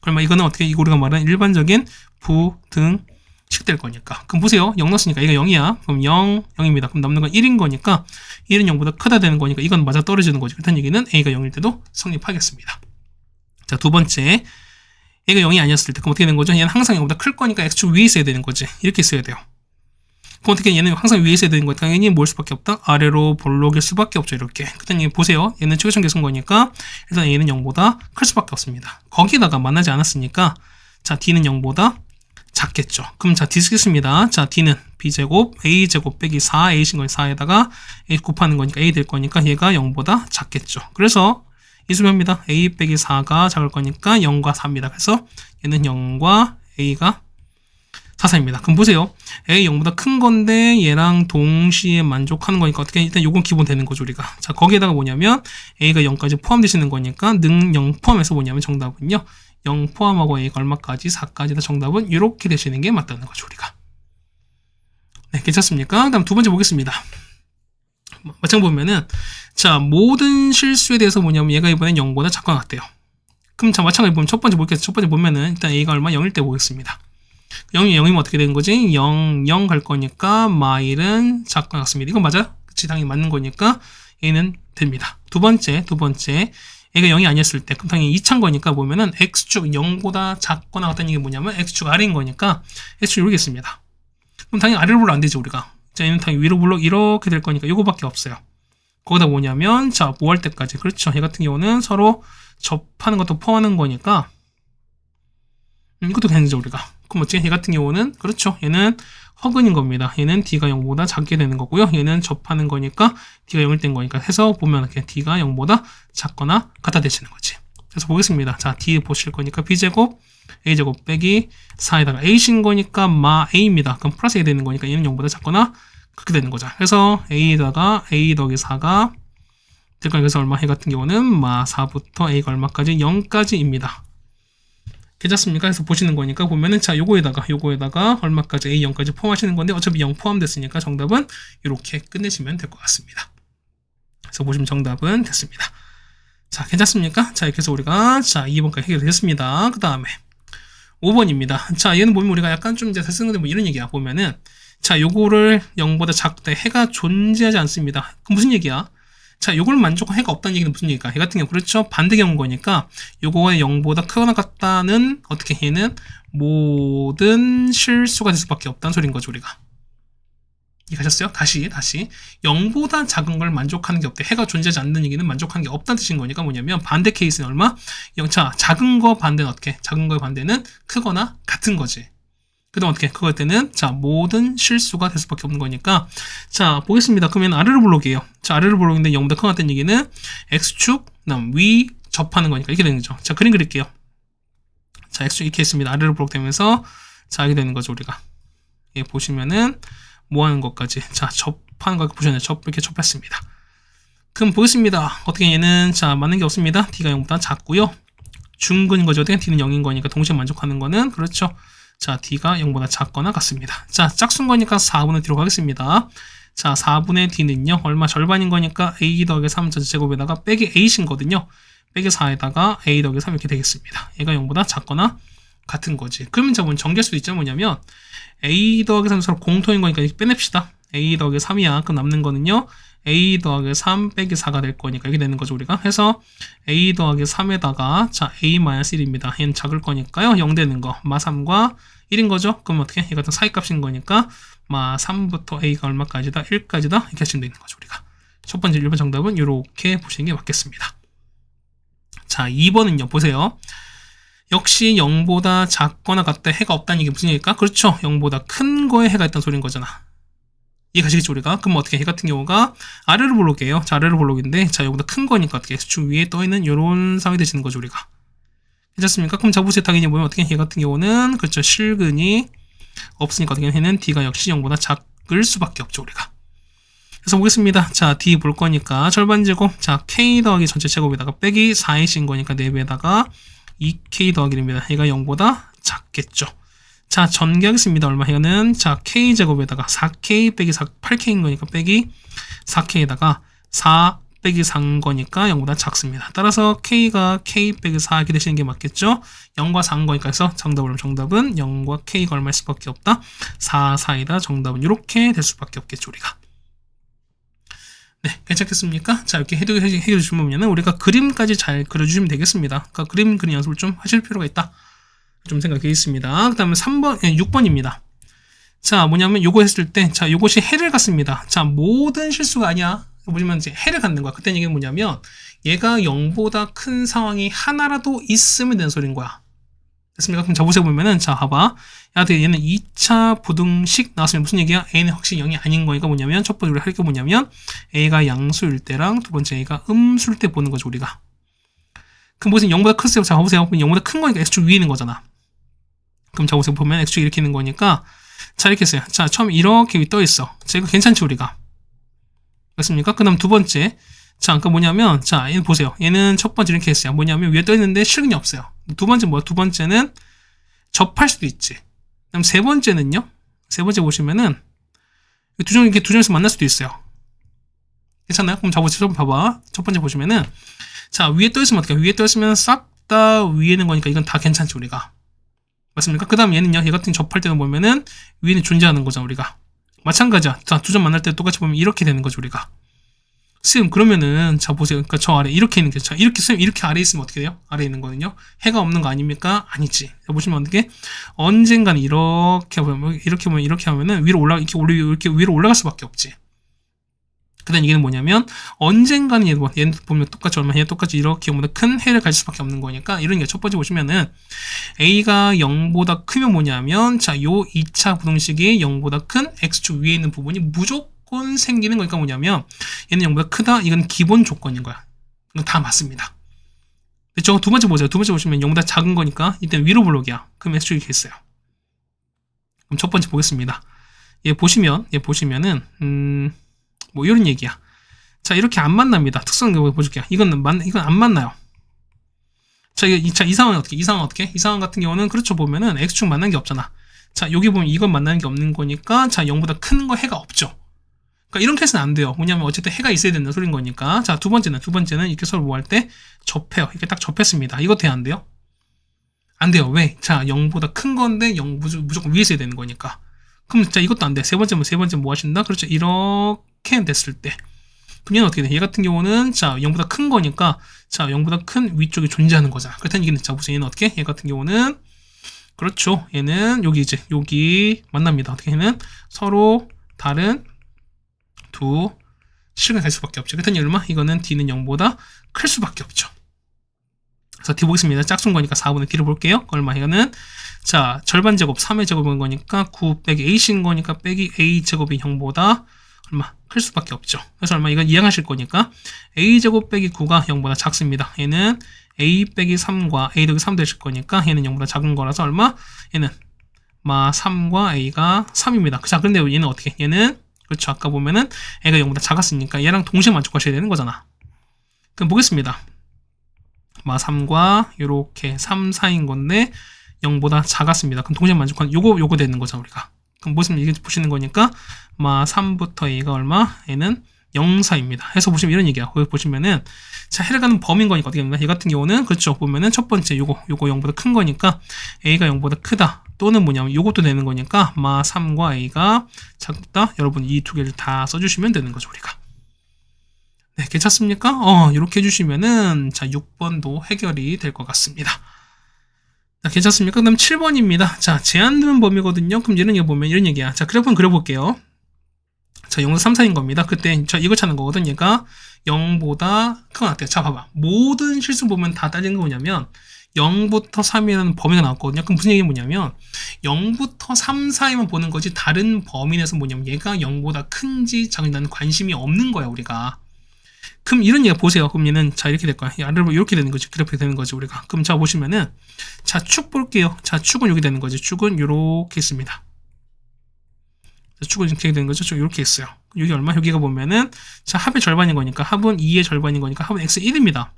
그러면 이거는 어떻게 이거 우리가 말하는 일반적인 부등식 될 거니까. 그럼 보세요. 0 넣었으니까 얘가 0이야. 그럼 0입니다. 그럼 남는 건 1인 거니까 1은 0보다 크다 되는 거니까 이건 맞아 떨어지는 거지. 그렇다는 얘기는 a가 0일 때도 성립하겠습니다. 자, 두 번째. a가 0이 아니었을 때 그럼 어떻게 되는 거죠? 얘는 항상 0보다 클 거니까 x축 위에 있어야 되는 거지. 이렇게 써야 돼요. 그럼 어떻게 얘는 항상 위에 있어야 되는 거니까 당연히 뭘 수밖에 없다? 아래로 볼록일 수밖에 없죠. 이렇게. 그렇다는 얘기 보세요. 얘는 최고점 개수인 거니까 일단 a는 0보다 클 수밖에 없습니다. 거기다가 만나지 않았으니까 자, d는 0보다 작겠죠. 그럼 자, d 쓰겠습니다. 자, d는 b제곱 a제곱 빼기 4a신 거 4에다가 a 곱하는 거니까 a 될 거니까 얘가 0보다 작겠죠. 그래서 이 수입니다. a 빼기 4가 작을 거니까 0과 4입니다. 그래서 얘는 0과 a가 4입니다. 그럼 보세요. a 0보다 큰 건데 얘랑 동시에 만족하는 거니까 어떻게 일단 요건 기본 되는 거죠 우리가. 자 거기에다가 뭐냐면 a가 0까지 포함되시는 거니까 능 0 포함해서 뭐냐면 정답은요 0 포함하고 a가 얼마까지 4까지 다 정답은 이렇게 되시는 게 맞다는 거죠 우리가. 네 괜찮습니까? 다음 두 번째 보겠습니다. 마찬가지 보면은 자 모든 실수에 대해서 뭐냐면 얘가 이번엔 0보다 작거나 같대요. 그럼 자 마찬가지 보면 첫 번째 보겠습니다. 첫 번째 보면은 일단 a가 얼마 0일 때 보겠습니다. 0이 0이면 어떻게 되는 거지? 0, 0 갈 거니까 마일은 작거나 같습니다. 이건 맞아? 그치 당연히 맞는 거니까 a는 됩니다. 두 번째 a가 0이 아니었을 때 그럼 당연히 2차인 거니까 보면은 x축 0보다 작거나 같다는 얘기 뭐냐면 x축 아래인 거니까 x축 이러겠습니다. 그럼 당연히 아래로 불러 안 되죠 우리가. 자 얘는 당연히 위로 불러 이렇게 될 거니까 이거밖에 없어요. 거기다 뭐냐면 자 뭐 할 때까지 그렇죠. 얘 같은 경우는 서로 접하는 것도 포함하는 거니까 이것도 되는죠 우리가. 그럼 어떻게 얘 같은 경우는 그렇죠. 얘는 허근인 겁니다. 얘는 d가 0보다 작게 되는 거고요. 얘는 접하는 거니까 d가 0일 된 거니까 해서 보면 이렇게 d가 0보다 작거나 같아 되시는 거지. 그래서 보겠습니다. 자 d 보실 거니까 b제곱 a제곱 빼기 4에다가 a신 거니까 마 a입니다. 그럼 플러스 a 되는 거니까 얘는 0보다 작거나 그렇게 되는 거죠. 그래서 a에다가 a 더하기 4가 될 거니까 그래서 얼마? 얘 같은 경우는 마 4부터 a가 얼마까지? 0까지입니다. 괜찮습니까? 그래서 보시는 거니까 보면은 자 요거에다가 얼마까지 a 0까지 포함하시는 건데 어차피 0 포함됐으니까 정답은 이렇게 끝내시면 될 것 같습니다. 그래서 보시면 정답은 됐습니다. 자 괜찮습니까? 자 이렇게 해서 우리가 자 2번까지 해결했습니다. 그 다음에 5번입니다. 자 얘는 보면 우리가 약간 좀 이제 쓰는 건데 뭐 이런 얘기야. 보면은 자 요거를 0보다 작다 해가 존재하지 않습니다. 그럼 무슨 얘기야? 자, 요걸 만족한 해가 없다는 얘기는 무슨 얘기일까? 해 같은 경우, 그렇죠? 반대 경우인 거니까, 요거가 0보다 크거나 같다는, 어떻게 얘는 모든 실수가 될 수밖에 없다는 소리인 거죠, 우리가. 이해하셨어요? 다시. 0보다 작은 걸 만족하는 게 없대. 해가 존재하지 않는 얘기는 만족하는 게 없다는 뜻인 거니까 뭐냐면, 반대 케이스는 얼마? 자, 작은 거 반대는 어떻게? 작은 거의 반대는 크거나 같은 거지. 그 다음 어떻게? 그럴 때는 자 모든 실수가 될 수밖에 없는 거니까 자 보겠습니다. 그러면 아래로 블록이에요. 자 아래로 블록인데 0보다 큰 같다는 얘기는 x축 그다음 위 접하는 거니까 이렇게 되는 거죠. 자 그림 그릴게요. 자 x축 이렇게 했습니다. 아래로 블록 되면서 자 이렇게 되는 거죠 우리가. 예 보시면은 뭐 하는 것까지 자 접하는 거 보셨나요? 이렇게 접했습니다. 그럼 보겠습니다. 어떻게 얘는 자 맞는 게 없습니다. D가 0보다 작고요. 중근인 거죠. 어떻게 D는 0인 거니까 동시에 만족하는 거는 그렇죠. 자 D가 0보다 작거나 같습니다. 자 짝수인 거니까 4분의 D로 가겠습니다. 자 4분의 D는요. 얼마 절반인 거니까 A 더하기 3 전체제곱에다가 빼기 A신 거든요. 빼기 4에다가 A 더하기 3 이렇게 되겠습니다. 얘가 0보다 작거나 같은 거지. 그러면 저분 정리할 수도 있죠. 뭐냐면 A 더하기 3 서로 공통인 거니까 이렇게 빼냅시다. A 더하기 3이야. 그럼 남는 거는요. A 더하기 3 빼기 4가 될 거니까 이렇게 되는 거죠. 우리가 해서 A 더하기 3에다가 자 A-1입니다. 얘는 작을 거니까요. 0 되는 거. 마 3과 1인 거죠. 그럼 어떻게? 얘 같은 사이값인 거니까 마 3부터 A가 얼마까지다? 1까지다? 이렇게 하시면 되는 거죠. 우리가. 첫 번째 1번 정답은 이렇게 보시는 게 맞겠습니다. 자 2번은요. 보세요. 역시 0보다 작거나 같다. 해가 없다는 얘기 무슨 얘기일까? 그렇죠. 0보다 큰 거에 해가 있다는 소리인 거잖아. 이해가시겠죠, 우리가? 그럼 어떻게 해 같은 경우가 아래로 볼록이에요. 자, 아래로 볼록인데, 자, 여기보다 큰 거니까 어떻게 X축 위에 떠있는 이런 상황이 되시는 거죠, 우리가. 괜찮습니까? 그럼 자보세요. 당연히 보면 어떻게 해 같은 경우는, 그렇죠. 실근이 없으니까 어떻게 해는 D가 역시 0보다 작을 수밖에 없죠, 우리가. 그래서 보겠습니다. 자, D 볼 거니까 절반제곱, 자, K 더하기 전체 제곱에다가 빼기 4이신 거니까 4배에다가 2K 더하기 1입니다. 얘가 0보다 작겠죠. 자, 전개하겠습니다. 얼마 해는 자, K제곱에다가 4K 빼기 8K인 거니까 빼기 4K에다가 4 빼기 4인 거니까 0보다 작습니다. 따라서 K가 K 빼기 4 이렇게 되시는 게 맞겠죠? 0과 4인 거니까 해서 정답은 0과 K가 얼마일 수밖에 없다? 4, 4이다. 정답은 이렇게 될 수밖에 없겠죠, 우리가. 네, 괜찮겠습니까? 자, 이렇게 해결해 주시면 우리가 그림까지 잘 그려주시면 되겠습니다. 그러니까 그림 그리는 연습을 좀 하실 필요가 있다. 좀 생각해 있습니다. 그 다음에 6번입니다. 자, 뭐냐면 요거 했을 때, 자, 요것이 해를 갖습니다. 자, 모든 실수가 아니야. 보시면 이제 해를 갖는 거야. 그때 얘기는 뭐냐면, 얘가 0보다 큰 상황이 하나라도 있으면 되는 소리인 거야. 됐습니까? 그럼 자보세요 보면은, 자, 봐봐. 야, 얘는 2차 부등식 나왔으면 무슨 얘기야? A는 확실히 0이 아닌 거니까 뭐냐면, 첫 번째 우리가 할 게 뭐냐면, A가 양수일 때랑 두 번째 A가 음수일 때 보는 거죠, 우리가. 그럼 무슨 0보다 크세요? 자, 봐보세요. 0보다 큰 거니까 X축 위에 있는 거잖아. 그럼 자, 보세요. 보면 X축 이렇게 있는 거니까, 자, 이렇게 했어요. 자, 처음 이렇게 떠 있어. 자, 이거 괜찮지, 우리가? 맞습니까? 그 다음 두 번째. 자, 그러니까 뭐냐면, 자, 얘는 보세요. 얘는 첫 번째 이렇게 했어요. 뭐냐면, 위에 떠 있는데 실근이 없어요. 두 번째 뭐야? 두 번째는 접할 수도 있지. 그다음 세 번째는요? 세 번째 보시면은, 이렇게 두 점에서 만날 수도 있어요. 괜찮나요? 그럼 자, 보세요. 봐봐. 첫 번째 보시면은, 자, 위에 떠 있으면 어떡해? 위에 떠 있으면 싹 다 위에 있는 거니까 이건 다 괜찮지, 우리가. 맞습니까? 그 다음 얘는요, 얘 같은 접할 때는 보면은 위에는 존재하는 거잖아, 우리가. 마찬가지야. 자, 두 점 만날 때 똑같이 보면 이렇게 되는 거죠, 우리가. 쌤, 그러면은, 자, 보세요. 그러니까 저 아래 이렇게 있는 게, 자, 이렇게, 쌤, 이렇게 아래에 있으면 어떻게 돼요? 아래에 있는 거는요? 해가 없는 거 아닙니까? 아니지. 자, 보시면 어떻게? 언젠가는 이렇게 보면, 이렇게 하면은 위로 이렇게 위로 올라갈 수밖에 없지. 그 다음 얘기는 뭐냐면, 언젠가는 얘는 보면 똑같이 얘 똑같이 이렇게 보면 큰 해를 가질 수밖에 없는 거니까, 이런 게 첫 번째 보시면은, A가 0보다 크면 뭐냐면, 자, 요 2차 부등식이 0보다 큰 X축 위에 있는 부분이 무조건 생기는 거니까 뭐냐면, 얘는 0보다 크다? 이건 기본 조건인 거야. 이건 다 맞습니다. 그쵸? 두 번째 보세요. 두 번째 보시면 0보다 작은 거니까, 이때는 위로 블록이야. 그럼 X축이 이렇게 있어요. 그럼 첫 번째 보겠습니다. 얘 보시면은, 뭐 이런 얘기야. 자, 이렇게 안 만납니다. 특성 보여줄게요. 이건 안 만나요. 자, 이 상황은 어떻게? 이 상황 같은 경우는 그렇죠. 보면은 X축 만나는 게 없잖아. 자, 여기 보면 이건 만나는 게 없는 거니까, 자, 0보다 큰 거 해가 없죠. 그러니까 이런 케이스는 안 돼요. 뭐냐면 어쨌든 해가 있어야 된다는 소린 거니까. 자, 두 번째는 이렇게 서로 뭐 할 때 접해요. 이렇게 딱 접했습니다. 이거 돼야 안 돼요? 안 돼요. 왜? 자, 0보다 큰 건데 0 무조건 위에 있어야 되는 거니까. 그럼 자, 이것도 안 돼. 세 번째 뭐 하신다? 그렇죠. 이렇게 됐을 때. 그럼 얘는 어떻게 돼? 얘 같은 경우는 자, 0보다 큰 거니까 자, 0보다 큰 위쪽에 존재하는 거잖아. 그렇다는 얘기는 자, 보세요. 얘는 어떻게? 얘 같은 경우는 그렇죠. 얘는 여기 만납니다. 어떻게 얘는 서로 다른 두 실근이 갈 수밖에 없죠. 그렇다는 얘기 얼마? 이거는 D는 0보다 클 수밖에 없죠. 그래서 D 보겠습니다. 짝수인 거니까 4분의 D를 볼게요. 얼마? 이거는 자, 절반 제곱 3의 제곱인 거니까 9 빼기 A신 거니까 빼기 A 제곱이 0보다 얼마? 클 수밖에 없죠. 그래서 얼마? 이건 이해하실 거니까 A 제곱 빼기 9가 0보다 작습니다. 얘는 A 빼기 3과 A 더하기 3 되실 거니까 얘는 0보다 작은 거라서 얼마? 얘는 3과 A가 3입니다. 자, 그런데 얘는 어떻게? 얘는 그렇죠. 아까 보면은 A가 0보다 작았으니까 얘랑 동시에 만족하셔야 되는 거잖아. 그럼 보겠습니다. 3과 요렇게 3, 4인 건데 0보다 작았습니다. 그럼 동시에 만족하는 요거 되는 거죠, 우리가. 그럼 이게 보시는 거니까 3부터 A가 얼마? A는 0, 4입니다. 해서 보시면 이런 얘기야. 거기 보시면은 자, 해당하는 범인 거니까 어떻게 됩니까? 얘 같은 경우는 그렇죠. 보면은 첫 번째 요거 0보다 큰 거니까 A가 0보다 크다. 또는 뭐냐면 요것도 되는 거니까 3과 A가 작다. 여러분 이 두 개를 다 써주시면 되는 거죠, 우리가. 네, 괜찮습니까? 이렇게 해주시면은 자 6번도 해결이 될 것 같습니다. 자, 괜찮습니까? 그 다음 7번입니다. 자, 제한되는 범위거든요. 그럼 얘는 이거 보면 이런 얘기야. 자, 그래프는 그려볼게요. 자, 0에서 3, 4인 겁니다. 그때 저 이거 찾는 거거든. 얘가 0보다 큰 것 같아요. 자, 봐봐. 모든 실수 보면 다 따지는 거 뭐냐면 0부터 3이라는 범위가 나왔거든요. 그럼 무슨 얘기가 뭐냐면 0부터 3 사이만 보는 거지 다른 범위 내에서 뭐냐면 얘가 0보다 큰지 작은지 나는 관심이 없는 거야, 우리가. 그럼 이런 얘기 보세요. 그럼 얘는 자 이렇게 될 거야. 아래로 이렇게 되는 거지. 그래프가 되는 거지, 우리가. 그럼 자 보시면은 자 축 볼게요. 자 축은 여기 되는 거지. 축은 이렇게 있습니다. 축은 이렇게 되는 거죠. 좀 이렇게 있어요. 여기 얼마? 여기가 보면은 자 합의 절반인 거니까 합은 2의 절반인 거니까 합은 x 1입니다.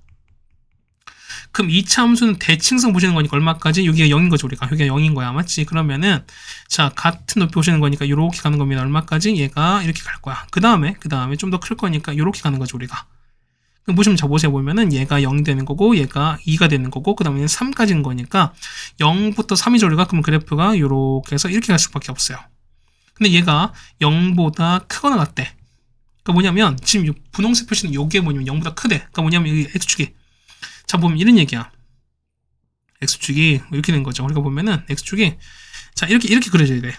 그럼 2차 함수는 대칭성 보시는 거니까 얼마까지? 여기가 0인 거죠, 우리가. 여기가 0인 거야, 맞지? 그러면은 자 같은 높이 보시는 거니까 이렇게 가는 겁니다. 얼마까지? 얘가 이렇게 갈 거야. 그 다음에 좀 더 클 거니까 이렇게 가는 거죠, 우리가. 그럼 보시면 자 보세요. 보면은 얘가 0이 되는 거고 얘가 2가 되는 거고 그 다음에 3까지인 거니까 0부터 3이죠, 우리가. 그럼 그래프가 이렇게 해서 이렇게 갈 수밖에 없어요. 근데 얘가 0보다 크거나 같대. 그러니까 뭐냐면 지금 분홍색 표시는 요게 뭐냐면 0보다 크대. 그러니까 뭐냐면 여기 x축이 자 보면 이런 얘기야. x축이 이렇게 된 거죠. 우리가 보면은 x축이 자 이렇게 그려져야 돼.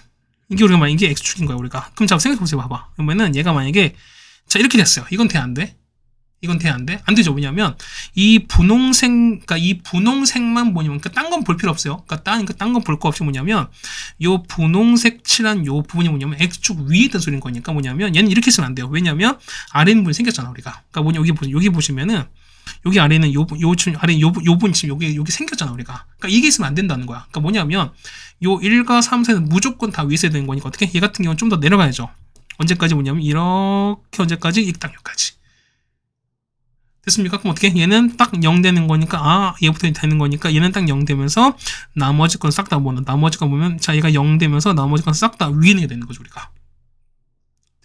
이게 우리가 만약 이게 x축인 거야, 우리가. 그럼 자 생각해 보세요. 봐봐. 그러면은 얘가 만약에 자 이렇게 됐어요. 이건 돼, 안 돼? 이건 돼, 안 돼? 안 되죠. 왜냐면 이 분홍색만 뭐냐면 딴 건 볼 필요 없어요. 딴 건 볼 거 없이 뭐냐면 요 분홍색 칠한 요 부분이 뭐냐면 x축 위에 있던 소리인 거니까 뭐냐면 얘는 이렇게 쓰면 안 돼요. 왜냐면 아래 있는 부분이 생겼잖아, 우리가. 그러니까 뭐냐 여기 보시면은 여기 아래는 요 부분 지금 여기 생겼잖아, 우리가. 그러니까 이게 있으면 안 된다는 거야. 그러니까 뭐냐면 요 1과 3, 4는 무조건 다 위에 있어야 되는 거니까 어떻게? 얘 같은 경우는 좀 더 내려가야죠. 언제까지 뭐냐면 이렇게 언제까지? 딱 여기까지. 됐습니까? 그럼 어떻게? 얘는 딱 0 되는 거니까 얘부터 되는 거니까 얘는 딱 0 되면서 나머지 건 싹 다 나머지 건 보면 자 얘가 0 되면서 나머지 건 싹 다 위에 있는 게 되는 거죠, 우리가.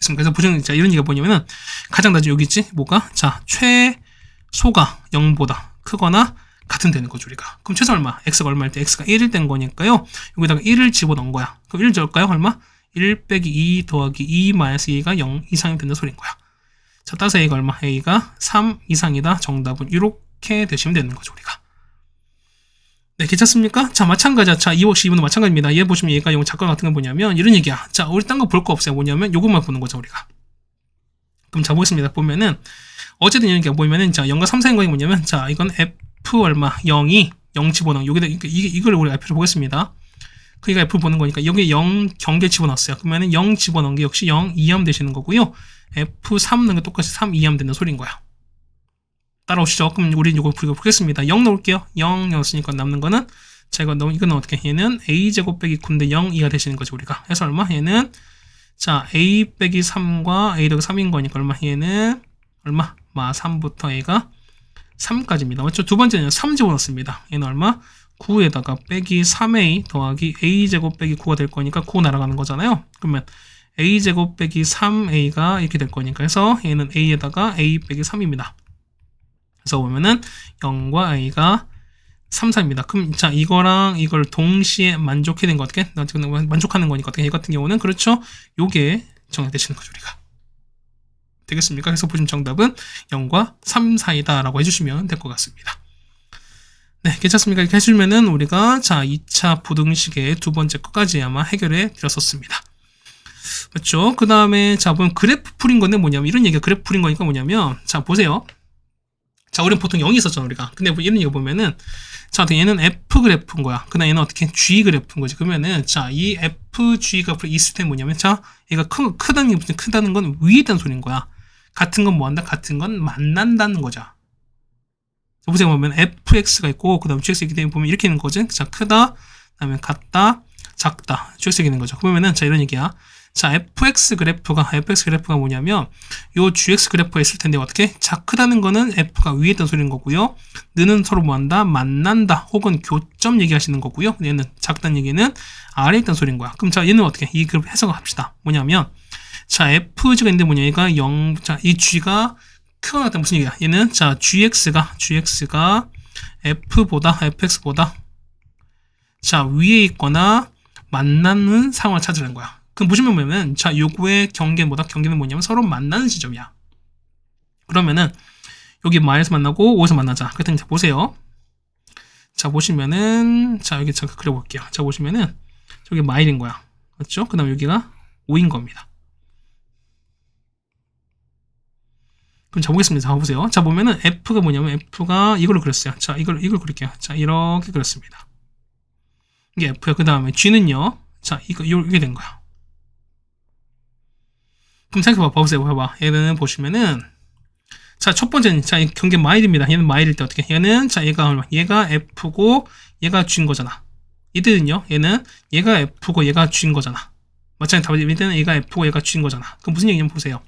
됐습니까? 그래서 보시면 자 이런 얘기가 뭐냐면은 가장 낮은 여기 있지? 뭐가? 자 최소가 0보다 크거나 같은 되는 거죠, 우리가. 그럼 최소 얼마? x가 얼마일 때? x가 1일 된 거니까요. 여기다가 1을 집어넣은 거야. 그럼 1 적을까요? 얼마? 1 빼기 2 더하기 2 마이너스 2가 0 이상이 된다는 소리인 거야. 자, 따라서 A가 얼마? A가 3 이상이다. 정답은 이렇게 되시면 되는 거죠, 우리가. 네, 괜찮습니까? 자, 마찬가지야. 자, 2번도 마찬가지입니다. 얘 보시면 얘가 0 작가 같은 건 뭐냐면 이런 얘기야. 자, 우리 딴 거 볼 거 없어요. 뭐냐면 요것만 보는 거죠, 우리가. 그럼 자, 보겠습니다. 보면은 어쨌든 이런 게 보면은 자, 0과 3 사이인 거 뭐냐면 자, 이건 F 얼마? 0이 0 집어넣어. 여기다 이걸 우리 F를 보겠습니다. 그러니까 F 보는 거니까 여기 0 경계 집어넣었어요. 그러면은 0 집어넣은 게 역시 0 이하면 되시는 거고요. F3 넣은 게 똑같이 3 이하면 되는 소리인 거야. 따라오시죠. 그럼 우리 이거 보겠습니다. 0 넣을게요. 0 넣었으니까 남는 거는 자 이거는 어떻게? 얘는 a제곱 빼기 9인데 0 이하 되시는 거죠, 우리가. 해서 얼마? 얘는 자 a 빼기 3과 a 더하기 3인 거니까 얼마? 얘는 얼마? 3부터 a가 3까지입니다. 맞죠? 두 번째는 3 집어넣습니다. 얘는 얼마? 9에다가 빼기 3a 더하기 a제곱 빼기 9가 될 거니까 9 날아가는 거잖아요. 그러면 a제곱 빼기 3a가 이렇게 될 거니까 해서 얘는 a에다가 a 빼기 3입니다. 그래서 보면은 0과 a가 3, 4입니다. 그럼 자 이거랑 이걸 동시에 만족해야 되는 거 어떻게? 만족하는 거니까 어떻게? 이 같은 경우는 그렇죠. 요게 정답되시는 거죠, 우리가. 되겠습니까? 그래서 보시면 정답은 0과 3 사이다 라고 해주시면 될 것 같습니다. 네, 괜찮습니까? 이렇게 해주면은 우리가 자 2차 부등식의 두 번째 것까지 아마 해결해 드렸었습니다. 그렇죠? 그 다음에 자 보면 그래프 풀인 건데 뭐냐면 이런 얘기가 그래프 풀인 거니까 뭐냐면 자 보세요. 자 우리는 보통 0이 있었잖아, 우리가. 근데 이런 얘기 보면은 자 얘는 F 그래프인 거야. 그다음 얘는 어떻게 G 그래프인 거지. 그러면은 자 이 F, G 그래프 있을 때 뭐냐면 자 얘가 크다는 게 무슨 크다는 건 위에 있다는 소리인 거야. 같은 건 뭐한다? 같은 건 만난다는 거죠. 보세요. 보면 fx가 있고 그 다음 gx가 있기 때문에 보면 이렇게 있는 거지. 자 크다, 그 다음에 같다, 작다, gx가 있는 거죠. 그러면은 자 이런 얘기야. 자, fx 그래프가 뭐냐면 요 gx 그래프가 있을 텐데 어떻게? 자, 크다는 거는 f가 위에 있던 소리인 거고요. 느는 서로 뭐한다? 만난다 혹은 교점 얘기하시는 거고요. 얘는 작다는 얘기는 아래에 있던 소리인 거야. 그럼 자, 얘는 어떻게? 이 그래프 해석을 합시다. 뭐냐면 자, fg가 있는데 뭐냐? 얘가 0, 자, 이 g가 크거나 같다 무슨 얘기야? 얘는 자, gx가 fx보다 자, 위에 있거나 만나는 상황을 찾으라는 거야. 그럼 보시면 뭐냐면 자, 요거의 경계는 뭐냐면 서로 만나는 지점이야. 그러면은 여기 마에서 만나고 O에서 만나자. 그랬더니 자, 보세요. 자, 보시면은 자, 여기 제가 그려볼게요. 자, 보시면은 저기 마일인 거야. 맞죠? 그 다음에 여기가 O인 겁니다. 그럼 자, 보겠습니다. 자, 보세요. 자, 보면은 F가 뭐냐면 F가 이걸로 그렸어요. 자, 이걸 그릴게요. 자, 이렇게 그렸습니다. 이게 F야. 그 다음에 G는요. 자, 이게 된 거야. 그럼 생각해봐. 보세요. 봐봐. 얘는 보시면은 자, 첫 번째는 자, 이 경계 마일입니다. 얘는 마일일 때 어떻게? 얘는 자, 얘가 F고 얘가 G인 거잖아. 얘들은요. 얘가 F고 얘가 G인 거잖아. 마찬가지로 얘는 얘가 F고 얘가 G인 거잖아. 그럼 무슨 얘기냐면 보세요.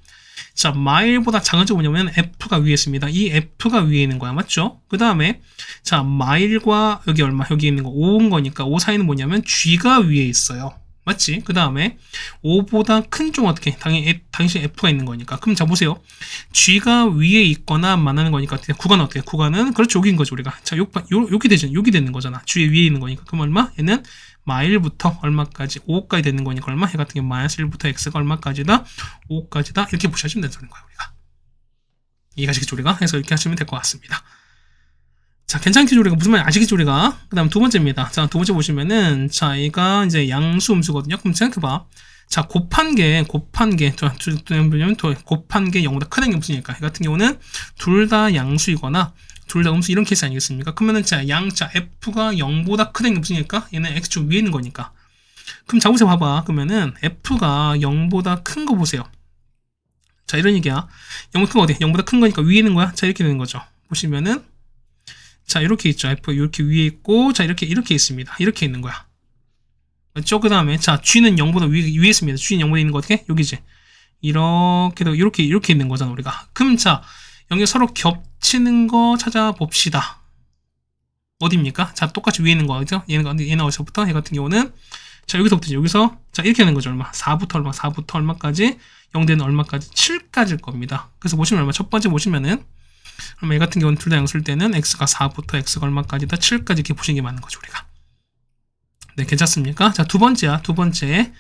자, 마일보다 작은 쪽은 뭐냐면 F가 위에 있습니다. 이 F가 위에 있는 거야. 맞죠? 그 다음에 자, 마일과 여기 있는 거 5인 거니까 5 사이는 뭐냐면 G가 위에 있어요. 맞지? 그 다음에 5보다 큰 쪽 어떻게? 당연히 F가 있는 거니까. 그럼 자, 보세요. G가 위에 있거나 만나는 거니까 어떻게? 구간은 어떻게? 구간은 그렇죠. 여기인 거죠, 우리가. 자, 여기 되는 거잖아. G 위에 있는 거니까. 그럼 얼마? 얘는 마일부터 얼마까지? 5까지 되는 거니까 얼마? 얘 같은 경우 마이너스 1부터 x가 얼마까지다? 5까지다. 이렇게 보셔주면 되는 거야, 우리가. 이해가시겠죠, 우리가? 해서 이렇게 하시면 될 것 같습니다. 자, 괜찮겠죠, 우리가? 무슨 말인지 아시겠죠, 우리가? 그 다음 두 번째입니다. 자, 두 번째 보시면은, 자, 얘가 이제 양수 음수거든요. 그럼 생각해봐. 자, 곱한 게 0보다 크다는 게 무슨 얘기일까? 이 같은 경우는 둘 다 양수이거나 둘 다 음수 이런 케이스 아니겠습니까? 그러면은 자, F가 0보다 크다는 게 무슨 얘기일까? 얘는 X축 위에 있는 거니까. 그럼 자, 보세요. 봐봐. 그러면은 F가 0보다 큰 거 보세요. 자, 이런 얘기야. 0보다 큰 거 어디? 0보다 큰 거니까 위에 있는 거야? 자, 이렇게 되는 거죠. 보시면은 자, 이렇게 있죠. F 이렇게 위에 있고, 자, 이렇게 있습니다. 이렇게 있는 거야. 맞죠? 그 다음에, 자, G는 0보다 위에 있습니다. G는 0보다 있는 거 어떻게? 여기지. 이렇게 있는 거잖아, 우리가. 그럼 자, 여기 서로 겹치는 거 찾아봅시다. 어디입니까? 자, 똑같이 위에 있는 거, 그죠? 얘는 어디서부터? 얘 같은 경우는, 자, 여기서, 자, 이렇게 하는 거죠, 얼마? 4부터 얼마까지? 0대는 얼마까지? 7까지일 겁니다. 그래서 보시면 얼마? 첫 번째 보시면은, 그럼 얘 같은 경우는 둘 다 양수일 때는 x가 4부터 x가 얼마까지다? 7까지 이렇게 보시는 게 맞는 거죠, 우리가. 네, 괜찮습니까? 자, 두 번째.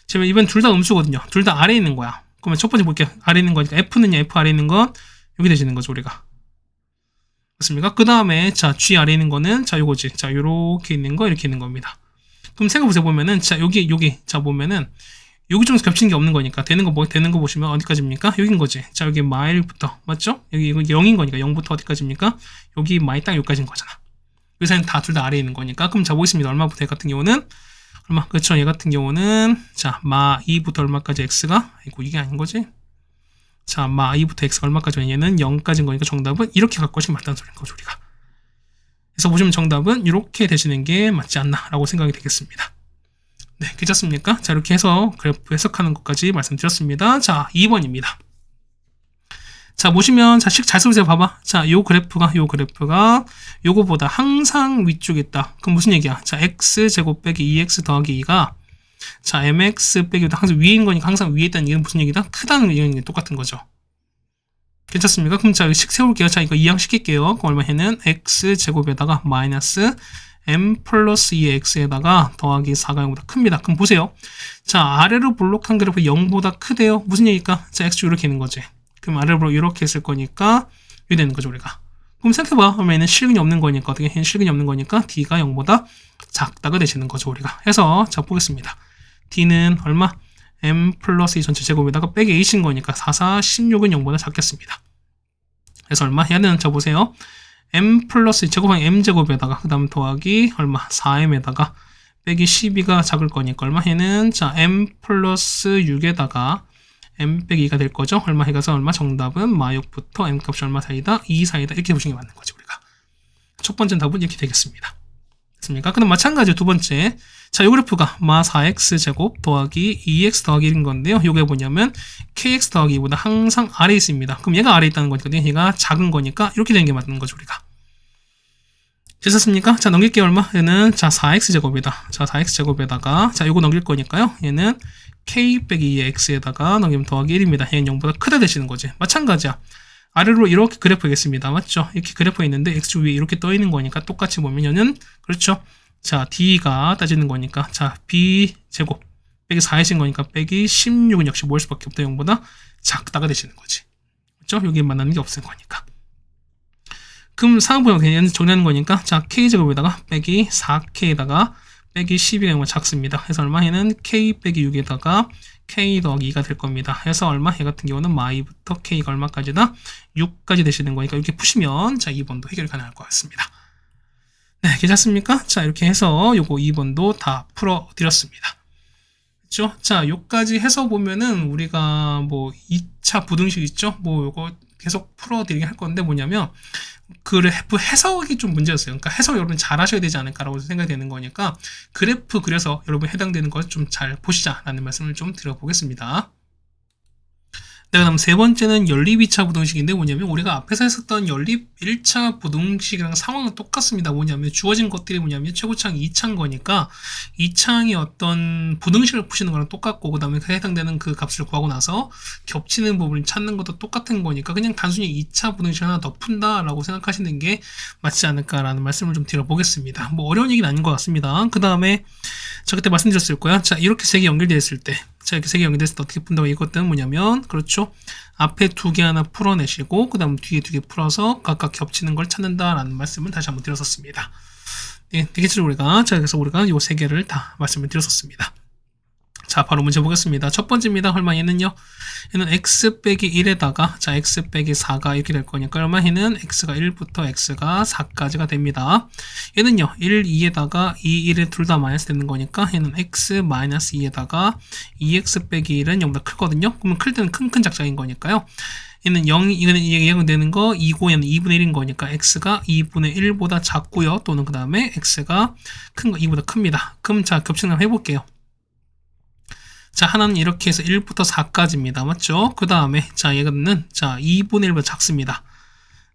지금 이번 둘 다 음수거든요. 둘 다 아래에 있는 거야. 그러면 첫 번째 볼게요. 아래에 있는 거니까 F는요, F 아래에 있는 건 여기 되시는 거죠, 우리가. 맞습니까? 그 다음에, 자, G 아래에 있는 거는, 자, 요거지. 자, 요렇게 있는 거, 이렇게 있는 겁니다. 그럼 생각해보세요, 보면은, 자, 여기, 자, 보면은, 여기 중에서 겹치는 게 없는 거니까, 되는 거 보시면 어디까지입니까? 여긴 거지. 자, 여기 마일부터, 맞죠? 여기 0인 거니까, 0부터 어디까지입니까? 여기 마일 딱 여기까지인 거잖아. 여기서는 둘 다 아래에 있는 거니까. 그럼 자, 보겠습니다. 얼마부터 얘 같은 경우는? 그렇죠. 얘 같은 경우는, 자, 마 2부터 얼마까지 x가? 아이고, 이게 아닌 거지? 자, 마 2부터 x가 얼마까지? 얘는 0까지인 거니까 정답은 이렇게 갖고 오시면 맞다는 소리인 거죠, 우리가. 그래서 보시면 정답은 이렇게 되시는 게 맞지 않나, 라고 생각이 되겠습니다. 네, 괜찮습니까? 자, 이렇게 해서 그래프 해석하는 것까지 말씀드렸습니다. 자, 2번입니다. 자, 보시면, 자, 잘 써보세요. 봐봐. 자, 요 그래프가 요거보다 항상 위쪽에 있다. 그럼 무슨 얘기야? 자, x제곱 빼기 2x 더하기 2가 자, mx 빼기 항상 위에 있는 거니까 항상 위에 있다는 얘기는 무슨 얘기다? 크다는 얘기는 똑같은 거죠. 괜찮습니까? 그럼 자, 식 세울게요. 자, 이거 이항시킬게요. 그럼 얼마 해는 x제곱에다가 마이너스 m 플러스 2x에다가 더하기 4가 0보다 큽니다. 그럼 보세요. 자, 아래로 볼록한 그래프 0보다 크대요. 무슨 얘기일까? 자, x축 이렇게 있는 거지. 그럼 아래로 이렇게 했을 거니까 이렇게 되는 거죠, 우리가. 그럼 생각해봐. 그러면 얘는 실근이 없는 거니까 어떻게? 얘는 실근이 없는 거니까 d가 0보다 작다가 되시는 거죠, 우리가. 해서 자, 보겠습니다. d는 얼마? m 플러스 2 전체 제곱에다가 빼기 8인 거니까 4, 4, 16은 0보다 작겠습니다. 그래서 얼마? 얘는 자, 보세요. m 플러스 제곱하기 m제곱에다가 그 다음 더하기 얼마? 4m에다가 빼기 12가 작을 거니까 얼마? 얘는 자, m 플러스 6에다가 m 빼기 2가 될 거죠. 얼마 해가서 얼마? 정답은 마6부터 m 값이 얼마 사이다? 2 사이다. 이렇게 보시는 게 맞는 거죠, 우리가. 첫 번째 답은 이렇게 되겠습니다. 됐습니까? 그럼 마찬가지로 두 번째. 자, 요 그래프가 마 4x 제곱 더하기 2x 더하기 1인 건데요. 요게 뭐냐면 kx 더하기 2보다 항상 아래에 있습니다. 그럼 얘가 아래에 있다는 거거든요. 얘가 작은 거니까 이렇게 되는 게 맞는 거죠, 우리가. 됐습니까? 자, 넘길게요. 얼마? 얘는 자 4x 제곱이다. 자, 4x 제곱에다가 자, 요거 넘길 거니까요. 얘는 k 빼기 2x에다가 넘기면 더하기 1입니다. 얘는 0보다 크다 되시는 거지. 마찬가지야. 아래로 이렇게 그래프겠습니다. 맞죠? 이렇게 그래프가 있는데 x 위에 이렇게 떠 있는 거니까 똑같이 보면 얘는 그렇죠. 자, d가 따지는 거니까 자, b 제곱 빼기 4이신 거니까 빼기 16은 역시 뭐일 수밖에 없다. 0보다 작다가 되시는 거지. 그렇죠? 여기 만나는 게 없을 거니까. 그럼 상황보면 그냥 정리하는 거니까 자, k제곱에다가 빼기 4k에다가 빼기 12가 영어 작습니다. 그래서 얼마? 얘는 k 빼기 6에다가 k 더하기 2가 될 겁니다. 해서 얼마? 얘 같은 경우는 마이부터 k가 얼마까지다? 6까지 되시는 거니까 이렇게 푸시면 자, 2번도 해결이 가능할 것 같습니다. 네, 괜찮습니까? 자, 이렇게 해서 요거 2번도 다 풀어드렸습니다. 그렇죠? 자, 요까지 해서 보면은 우리가 뭐 2차 부등식 있죠? 뭐 요거 계속 풀어드리긴 할 건데 뭐냐면 그래프 해석이 좀 문제였어요. 그러니까 해석 여러분 잘 하셔야 되지 않을까라고 생각이 되는 거니까 그래프 그려서 여러분 해당되는 것 좀 잘 보시자라는 말씀을 좀 드려보겠습니다. 네, 그다음 세 번째는 연립 2차 부등식인데 뭐냐면 우리가 앞에서 했었던 연립 1차 부등식이랑 상황은 똑같습니다. 뭐냐면 주어진 것들이 뭐냐면 최고차항이 2차인 거니까 2차항이 어떤 부등식을 푸시는 거랑 똑같고 그 다음에 해당되는 그 값을 구하고 나서 겹치는 부분을 찾는 것도 똑같은 거니까 그냥 단순히 2차 부등식 하나 더 푼다라고 생각하시는 게 맞지 않을까라는 말씀을 좀 드려보겠습니다. 뭐 어려운 얘기는 아닌 것 같습니다. 그 다음에 저 그때 말씀드렸을 거야. 자, 이렇게 세 개 연결되어 있을 때 자, 이렇게 세 개 연결됐을 때 어떻게 푼다고 이것들은 뭐냐면 그렇죠. 앞에 두 개 하나 풀어내시고 그 다음 뒤에 두 개 풀어서 각각 겹치는 걸 찾는다라는 말씀을 다시 한번 드렸었습니다. 네, 되겠죠 우리가. 자, 그래서 우리가 요 세 개를 다 말씀을 드렸었습니다. 자, 바로 문제 보겠습니다. 첫 번째입니다. 얼마 얘는요? 얘는 x 빼기 1에다가 자, x 빼기 4가 이렇게 될 거니까 얼마 얘는 x가 1부터 x가 4까지가 됩니다. 얘는요. 1, 2에다가 2, 1에 둘 다 마이너스 되는 거니까 얘는 x 마이너스 2에다가 2x 빼기 1은 0보다 크거든요. 그러면 클 때는 큰 작작인 거니까요. 얘는 0, 이거는 0 되는 거 2고 얘는 2분의 1인 거니까 x가 2분의 1보다 작고요. 또는 그 다음에 x가 큰 거 2보다 큽니다. 그럼 자, 겹치는 한번 해볼게요. 자, 하나는 이렇게 해서 1부터 4까지입니다. 맞죠? 그 다음에, 자, 얘는, 자, 2분의 1보다 작습니다.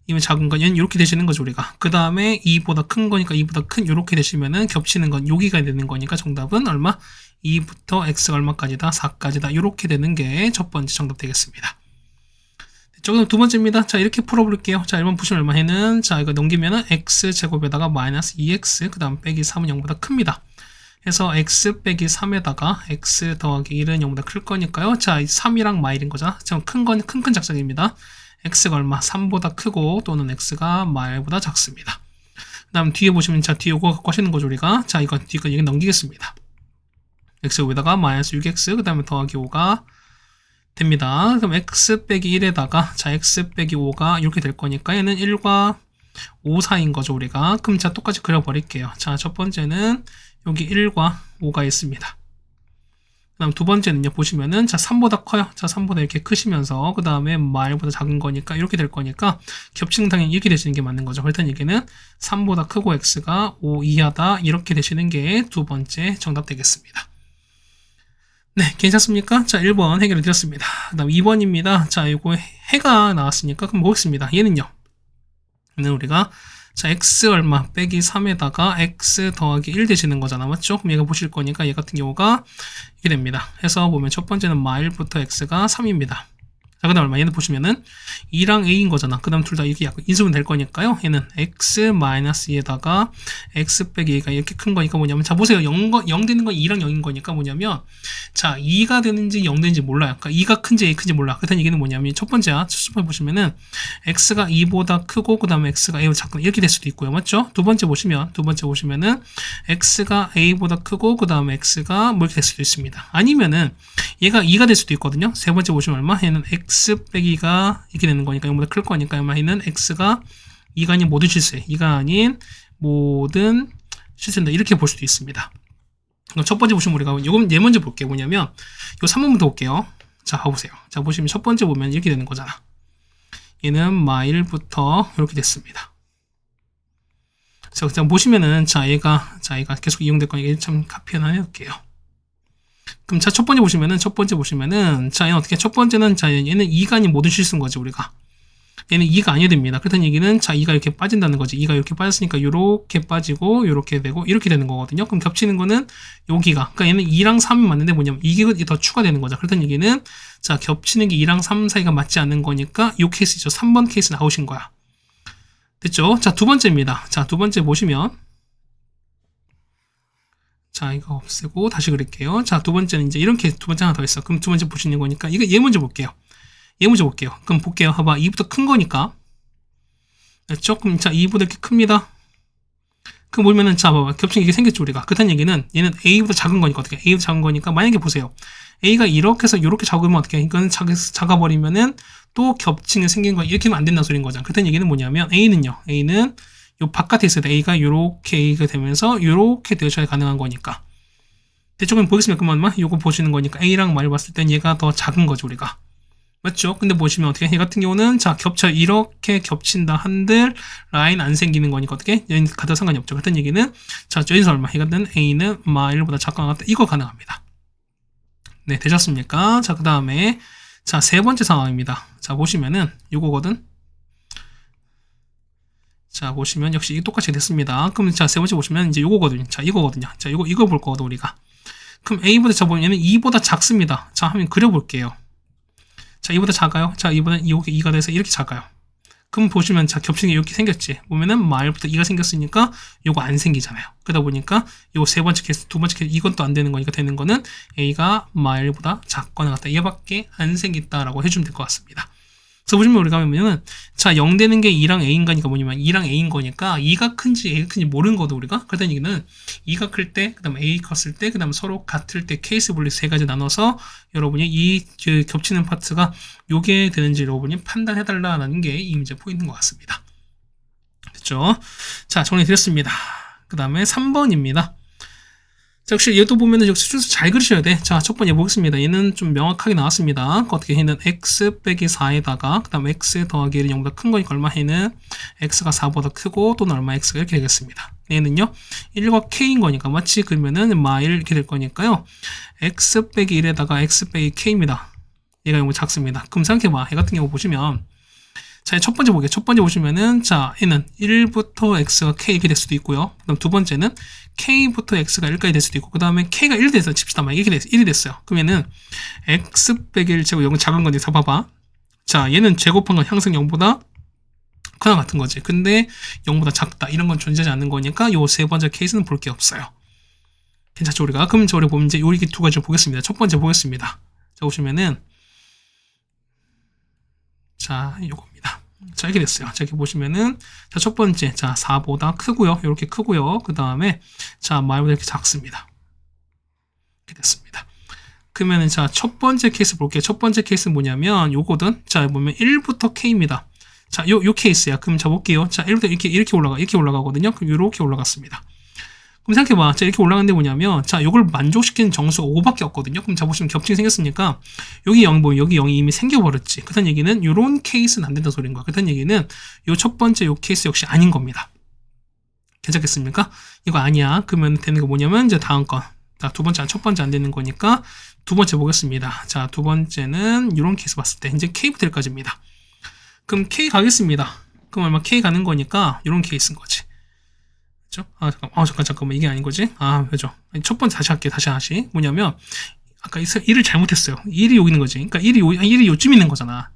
이면 작은 건, 얘는 이렇게 되시는 거죠, 우리가. 그 다음에 2보다 큰 거니까 2보다 큰, 이렇게 되시면은 겹치는 건 여기가 되는 거니까 정답은 얼마? 2부터 x가 얼마까지다? 4까지다. 이렇게 되는 게 첫 번째 정답 되겠습니다. 조금 두 번째입니다. 자, 이렇게 풀어볼게요. 자, 1번 보시면 얼마 해는, 자, 이거 넘기면은 x제곱에다가 마이너스 2x, 그 다음 빼기 3은 0보다 큽니다. 해서 x 빼기 3에다가 x 더하기 1은 0보다 클 거니까요. 자, 3이랑 마일인 거잖아. 자, 큰 건 큰 작작입니다. x가 얼마? 3보다 크고 또는 x가 마일보다 작습니다. 그 다음 뒤에 보시면 자, 뒤에 이거 갖고 하시는 거죠, 우리가. 자, 이거 뒤에 거 여기 넘기겠습니다. x5에다가 마이너스 6x 그 다음에 더하기 5가 됩니다. 그럼 x 빼기 1에다가 자, x 빼기 5가 이렇게 될 거니까 얘는 1과 5 사이인 거죠, 우리가. 그럼 자, 똑같이 그려버릴게요. 자, 첫 번째는 여기 1과 5가 있습니다. 그 다음 두 번째는요, 보시면은, 자, 3보다 커요. 자, 3보다 이렇게 크시면서, 그 다음에 마일보다 작은 거니까, 이렇게 될 거니까, 겹치는 당연히 이렇게 되시는 게 맞는 거죠. 그랬던 얘기는 3보다 크고 x가 5 이하다. 이렇게 되시는 게 두 번째 정답 되겠습니다. 네, 괜찮습니까? 자, 1번 해결을 드렸습니다. 그 다음 2번입니다. 자, 이거 해가 나왔으니까, 그럼 보겠습니다. 얘는요, 우리가 자, x 얼마 빼기 3에다가 x 더하기 1 되시는 거잖아. 맞죠? 그럼 얘가 보실 거니까 얘 같은 경우가 이렇게 됩니다. 해서 보면 첫 번째는 마일부터 x가 3입니다. 자, 그 다음 얼마? 얘는 보시면은 2랑 a인 거잖아. 그 다음 둘 다 이렇게 인수분 될 거니까요. 얘는 x 마이너스 2에다가 x 빼기 2가 이렇게 큰 거니까 뭐냐면, 자, 보세요. 0 되는 건 2랑 0인 거니까 뭐냐면, 자, 2가 되는지 0 되는지 몰라요. 그러니까 2가 큰지 a 큰지 몰라. 그렇다는 얘기는 뭐냐면, 첫 번째 보시면은, x가 2보다 크고, 그 다음에 x가 a보다 작고, 이렇게 될 수도 있고요. 맞죠? 두 번째 보시면은, x가 a보다 크고, 그 다음에 x가 뭐 이렇게 될 수도 있습니다. 아니면은, 얘가 2가 될 수도 있거든요. 세 번째 보시면 얼마? 얘는 x 빼기가 이렇게 되는 거니까 0보다 클 거니까 얘는 x가 2가 아닌 모든 실수에 2가 아닌 모든 실수인다. 이렇게 볼 수도 있습니다. 그럼 첫 번째 보시면 우리가 요건 얘 먼저 볼게요. 뭐냐면 요 3번부터 볼게요. 자, 가보세요. 자, 보시면 첫 번째 보면 이렇게 되는 거잖아. 얘는 마일부터 이렇게 됐습니다. 자, 보시면은, 자, 얘가 계속 이용될 거니까 이게 참 카피 하나 해볼게요. 그럼 자, 첫 번째 보시면은, 자, 얘는 어떻게, 첫 번째는, 자, 얘는 2가 아닌 모든 실수인 거지, 우리가. 얘는 2가 아니어야 됩니다. 그렇다는 얘기는, 자, 2가 이렇게 빠진다는 거지. 2가 이렇게 빠졌으니까, 요렇게 빠지고, 요렇게 되고, 이렇게 되는 거거든요. 그럼 겹치는 거는, 여기가. 그러니까 얘는 2랑 3이 맞는데 뭐냐면, 이게 더 추가되는 거죠. 그렇다는 얘기는, 자, 겹치는 게 2랑 3 사이가 맞지 않는 거니까, 요 케이스죠. 3번 케이스 나오신 거야. 됐죠? 자, 두 번째입니다. 자, 두 번째 보시면, 자, 이거 없애고 다시 그릴게요. 자, 두 번째는 이제 이렇게 두 번째 하나 더 있어. 그럼 두 번째 보시는 거니까, 이거 얘 먼저 볼게요. 그럼 볼게요. 봐봐. 2부터 큰 거니까. 됐죠? 그럼 자, 2보다 이렇게 큽니다. 그럼 보면은, 자, 봐봐. 겹치는 게 생겼죠, 우리가. 그렇다는 얘기는, 얘는 A보다 작은 거니까, 어떻게? A보다 작은 거니까, 만약에 보세요. A가 이렇게 해서 이렇게 작으면 어떻게? 이거는 작아버리면은, 또 겹치는 게 생긴 거, 이렇게 하면 안 된다는 소리인 거잖아. 그렇다는 얘기는 뭐냐면, A는 요 바깥에 있어야 돼. A가 요렇게 A가 되면서, 요렇게 되어야 가능한 거니까. 대충 보겠습니다. 그만만. 요거 보시는 거니까, A랑 많이 봤을 땐 얘가 더 작은 거죠, 우리가. 맞죠? 근데 보시면 어떻게 얘 같은 경우는 자 이렇게 겹친다 한들 라인 안 생기는 거니까 어떻게 얘는 가도 상관이 없죠. 그렇다는 얘기는 자 여기서 얼마 이거는 A는 마일보다 작거나 같다 이거 가능합니다. 네, 되셨습니까? 자, 그 다음에 자 세 번째 상황입니다. 자 보시면은 요거거든. 자 보시면 역시 똑같이 됐습니다. 그럼 자 세 번째 보시면 이제 요거거든요. 자 이거거든요. 자 이거 볼 거거든 우리가. 그럼 A보다 작으면 얘는 2보다 작습니다. 자 한번 그려볼게요. 자, 이보다 작아요. 자, 이보다 2가 돼서 이렇게 작아요. 그럼 보시면, 자, 겹치는 게 이렇게 생겼지. 보면은, 마일부터 2가 생겼으니까, 요거 안 생기잖아요. 그러다 보니까, 요 세 번째 케이스, 두 번째 케이스, 이건 또 안 되는 거니까 되는 거는, A가 마일보다 작거나 같다. 얘밖에 안 생겼다라고 해주면 될 것 같습니다. 그래서 보시면 우리가 보면은, 자, 0 되는 게 2랑 A인 거니까 뭐냐면, 2랑 A인 거니까, 2가 큰지 A가 큰지 모르는 거도 우리가. 그러다는 얘기는, 2가 클 때, 그 다음에 A 컸을 때, 그 다음에 서로 같을 때 케이스 분리 세 가지 나눠서, 여러분이 이 겹치는 파트가 요게 되는지 여러분이 판단해달라는 게 이 문제 포인트인 것 같습니다. 됐죠? 자, 정리드렸습니다. 그 다음에 3번입니다. 자, 역시 얘도 보면은 역시 순서 잘 그리셔야 돼. 자, 첫 번째 보겠습니다. 얘는 좀 명확하게 나왔습니다. 어떻게 얘는 x 빼기 4에다가, 그 다음 x 더하기 1은 0보다 큰 거니까 얼마 얘는 x가 4보다 크고 또는 얼마 x가 이렇게 되겠습니다. 얘는요, 1과 k인 거니까, 마치 그러면은 마일 이렇게 될 거니까요. x 빼기 1에다가 x 빼기 k입니다. 얘가 0보다 작습니다. 그럼 생각해봐. 얘 같은 경우 보시면, 자, 첫 번째 보시면은, 자, 얘는 1부터 x가 k 이렇게 될 수도 있고요. 그 다음 두 번째는 k부터 x가 1까지 될 수도 있고, 그 다음에 k가 1 돼서 칩시다. 이렇게 됐어요. 1이 됐어요. 그러면은, x 빼기 1 제곱 0은 작은 건데, 봐봐. 자, 얘는 제곱한 건 항상 0보다 크나 같은 거지. 근데 0보다 작다. 이런 건 존재하지 않는 거니까, 요 세 번째 케이스는 볼 게 없어요. 괜찮죠, 우리가? 그럼 우리 보면 이제 요 두 가지를 보겠습니다. 첫 번째 보겠습니다. 자, 보시면은, 자, 요겁니다. 자, 이렇게 됐어요. 자, 이렇게 보시면은, 자, 첫 번째, 자, 4보다 크고요. 이렇게 크고요. 그 다음에, 자, 마이보다 이렇게 작습니다. 이렇게 됐습니다. 그러면은, 자, 첫 번째 케이스 볼게요. 첫 번째 케이스는 뭐냐면, 요거든. 자, 보면 1부터 K입니다. 자, 요 케이스야. 그럼 자, 볼게요. 자, 1부터 이렇게 올라가거든요. 그럼 이렇게 올라갔습니다. 그럼 생각해봐. 자, 이렇게 올라가는데 뭐냐면, 자, 요걸 만족시키는 정수가 5밖에 없거든요. 그럼 자, 보시면 겹치기 생겼으니까, 여기 0, 여기 0이 이미 생겨버렸지. 그렇다는 얘기는, 요런 케이스는 안 된다 소리인 거야. 그렇다는 얘기는, 요 첫 번째 요 케이스 역시 아닌 겁니다. 괜찮겠습니까? 이거 아니야. 그러면 되는 거 뭐냐면, 이제 다음 건. 자, 첫 번째 안 되는 거니까, 두 번째 보겠습니다. 자, 두 번째는, 요런 케이스 봤을 때, 이제 K부터 1까지입니다. 그럼 K 가겠습니다. 그럼 얼마 K 가는 거니까, 요런 케이스인 거지. 잠깐만, 이게 아닌 거지? 왜죠? 첫 번째 다시 할게요. 다시. 뭐냐면, 아까 1을 잘못했어요. 1이 여기 있는 거지. 그러니까 1이 요쯤 있는 거잖아.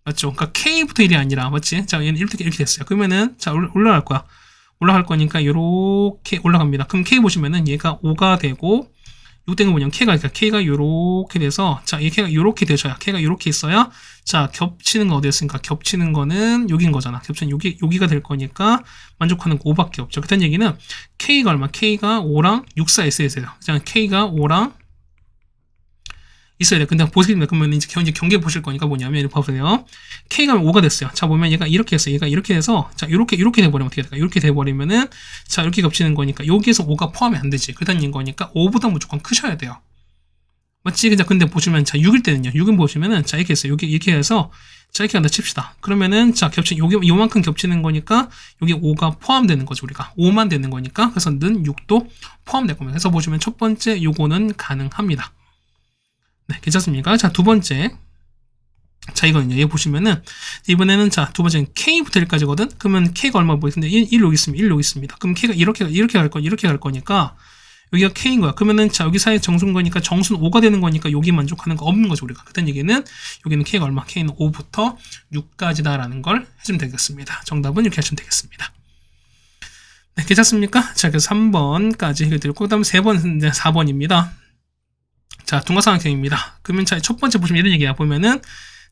맞죠? 그러니까 K부터 1이 아니라, 맞지? 자, 얘는 이렇게 됐어요. 그러면은, 자, 올라갈 거야. 올라갈 거니까, 요렇게 올라갑니다. 그럼 K 보시면은, 얘가 5가 되고, 요 땡은 뭐냐면, K가 요렇게 돼서, 자, K가 요렇게 되셔야, K가 요렇게 있어야, 자, 겹치는 거 어디였으니까, 겹치는 거는 여기인 거잖아. 겹치는 여기가 될 거니까, 만족하는 거 5밖에 없죠. 그렇다는 얘기는, K가 얼마? K가 5랑 6, 4 있어야 돼요. 자, K가 5랑 있어야 돼. 근데 보시면, 그러면 이제 경계 보실 거니까 뭐냐면, 이렇게 봐보세요. K가 5가 됐어요. 자, 보면 얘가 이렇게 했어요. 얘가 이렇게 해서, 자, 이렇게 돼버리면 어떻게 될까? 이렇게 돼버리면은, 자, 이렇게 겹치는 거니까, 여기에서 5가 포함이 안 되지. 그렇다는 거니까, 5보다 무조건 크셔야 돼요. 맞지? 근데 보시면, 자, 6일 때는요. 6은 보시면은, 자, 이렇게 했어요. 이렇게 해서, 자, 이렇게 한다 칩시다. 그러면은, 자, 요만큼 겹치는 거니까, 여기 5가 포함되는 거죠, 우리가. 5만 되는 거니까. 그래서 는 6도 포함될 겁니다. 그래서 보시면 첫 번째, 요거는 가능합니다. 네, 괜찮습니까? 자, 두 번째. 자, 이거는요, 얘 보시면은, 이번에는, 자, 두 번째는 K부터 1까지거든? 그러면 K가 얼마 보이는데, 1 여기 있으면 1 여기 있습니다. 그럼 K가 이렇게 갈 거니까, 여기가 K인 거야. 그러면은, 자, 여기 사이에 정수인 거니까, 정수는 5가 되는 거니까, 여기 만족하는 거 없는 거죠, 우리가. 그딴 얘기는, 여기는 K가 얼마? K는 5부터 6까지다라는 걸 해주면 되겠습니다. 정답은 이렇게 하시면 되겠습니다. 네, 괜찮습니까? 자, 그래서 3번까지 해결드렸고, 그 다음 3번, 이제 4번입니다. 자, 둔각삼각형입니다. 그러면 자, 첫 번째 보시면 이런 얘기야. 보면은,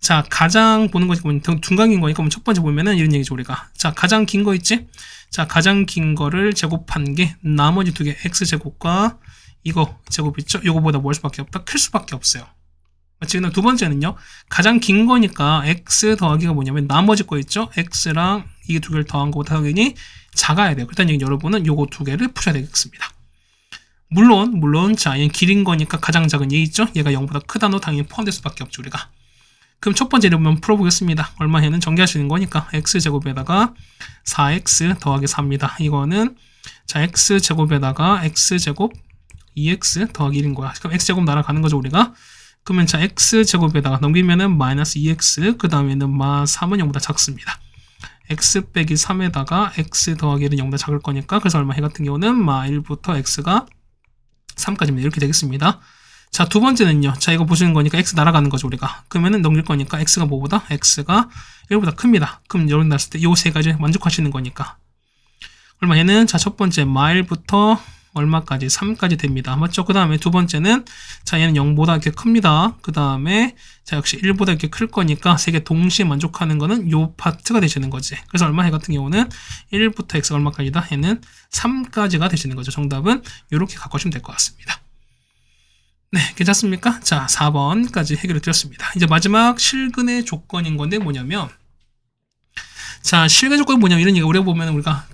자, 가장 보는 거지, 둔각인 거니까, 첫 번째 보면은 이런 얘기죠, 우리가. 자, 가장 긴 거 있지? 자, 가장 긴 거를 제곱한 게, 나머지 두 개, x제곱과 이거 제곱 있죠? 이거보다 뭘 수밖에 없다? 클 수밖에 없어요. 맞지? 그다음 두 번째는요, 가장 긴 거니까, x 더하기가 뭐냐면, 나머지 거 있죠? x랑 이 두 개를 더한 거보다 당연히 작아야 돼요. 그렇다는 얘기는 여러분은 요거 두 개를 푸셔야 되겠습니다. 물론, 자, 얘는 길인 거니까 가장 작은 얘 있죠? 얘가 0보다 크다노 당연히 포함될 수밖에 없죠, 우리가. 그럼 첫 번째를 한번 풀어보겠습니다. 얼마에는 전개하시는 거니까 x제곱에다가 4x 더하기 4입니다. 이거는 자 x제곱에다가 x제곱 2x 더하기 1인 거야. 그럼 x제곱 날아가는 거죠, 우리가. 그러면 자 x제곱에다가 넘기면은 마이너스 2x, 그 다음에는 3은 0보다 작습니다. x 빼기 3에다가 x 더하기 1은 0보다 작을 거니까, 그래서 얼마 해 같은 경우는 1부터 x가 3까지입니다. 이렇게 되겠습니다. 자, 두 번째는요. 자, 이거 보시는 거니까 x 날아가는 거죠, 우리가. 그러면은 넘길 거니까 x가 뭐보다? x가 1보다 큽니다. 그럼 여러분 났을 때 요 세 가지 만족하시는 거니까. 얼마 얘는 자, 첫 번째 마일부터 얼마까지? 3까지 됩니다. 맞죠? 그 다음에 두 번째는 자, 얘는 0보다 이렇게 큽니다. 그 다음에 자, 역시 1보다 이렇게 클 거니까 세 개 동시에 만족하는 거는 요 파트가 되시는 거지. 그래서 얼마 해 같은 경우는 1부터 x가 얼마까지다? 얘는 3까지가 되시는 거죠. 정답은 이렇게 갖고 오시면 될 것 같습니다. 네, 괜찮습니까? 자, 4번까지 해결을 드렸습니다. 이제 마지막 실근의 조건인 건데 뭐냐면, 자, 실근 조건이 뭐냐면 이런 얘기 우리가 보면 우리가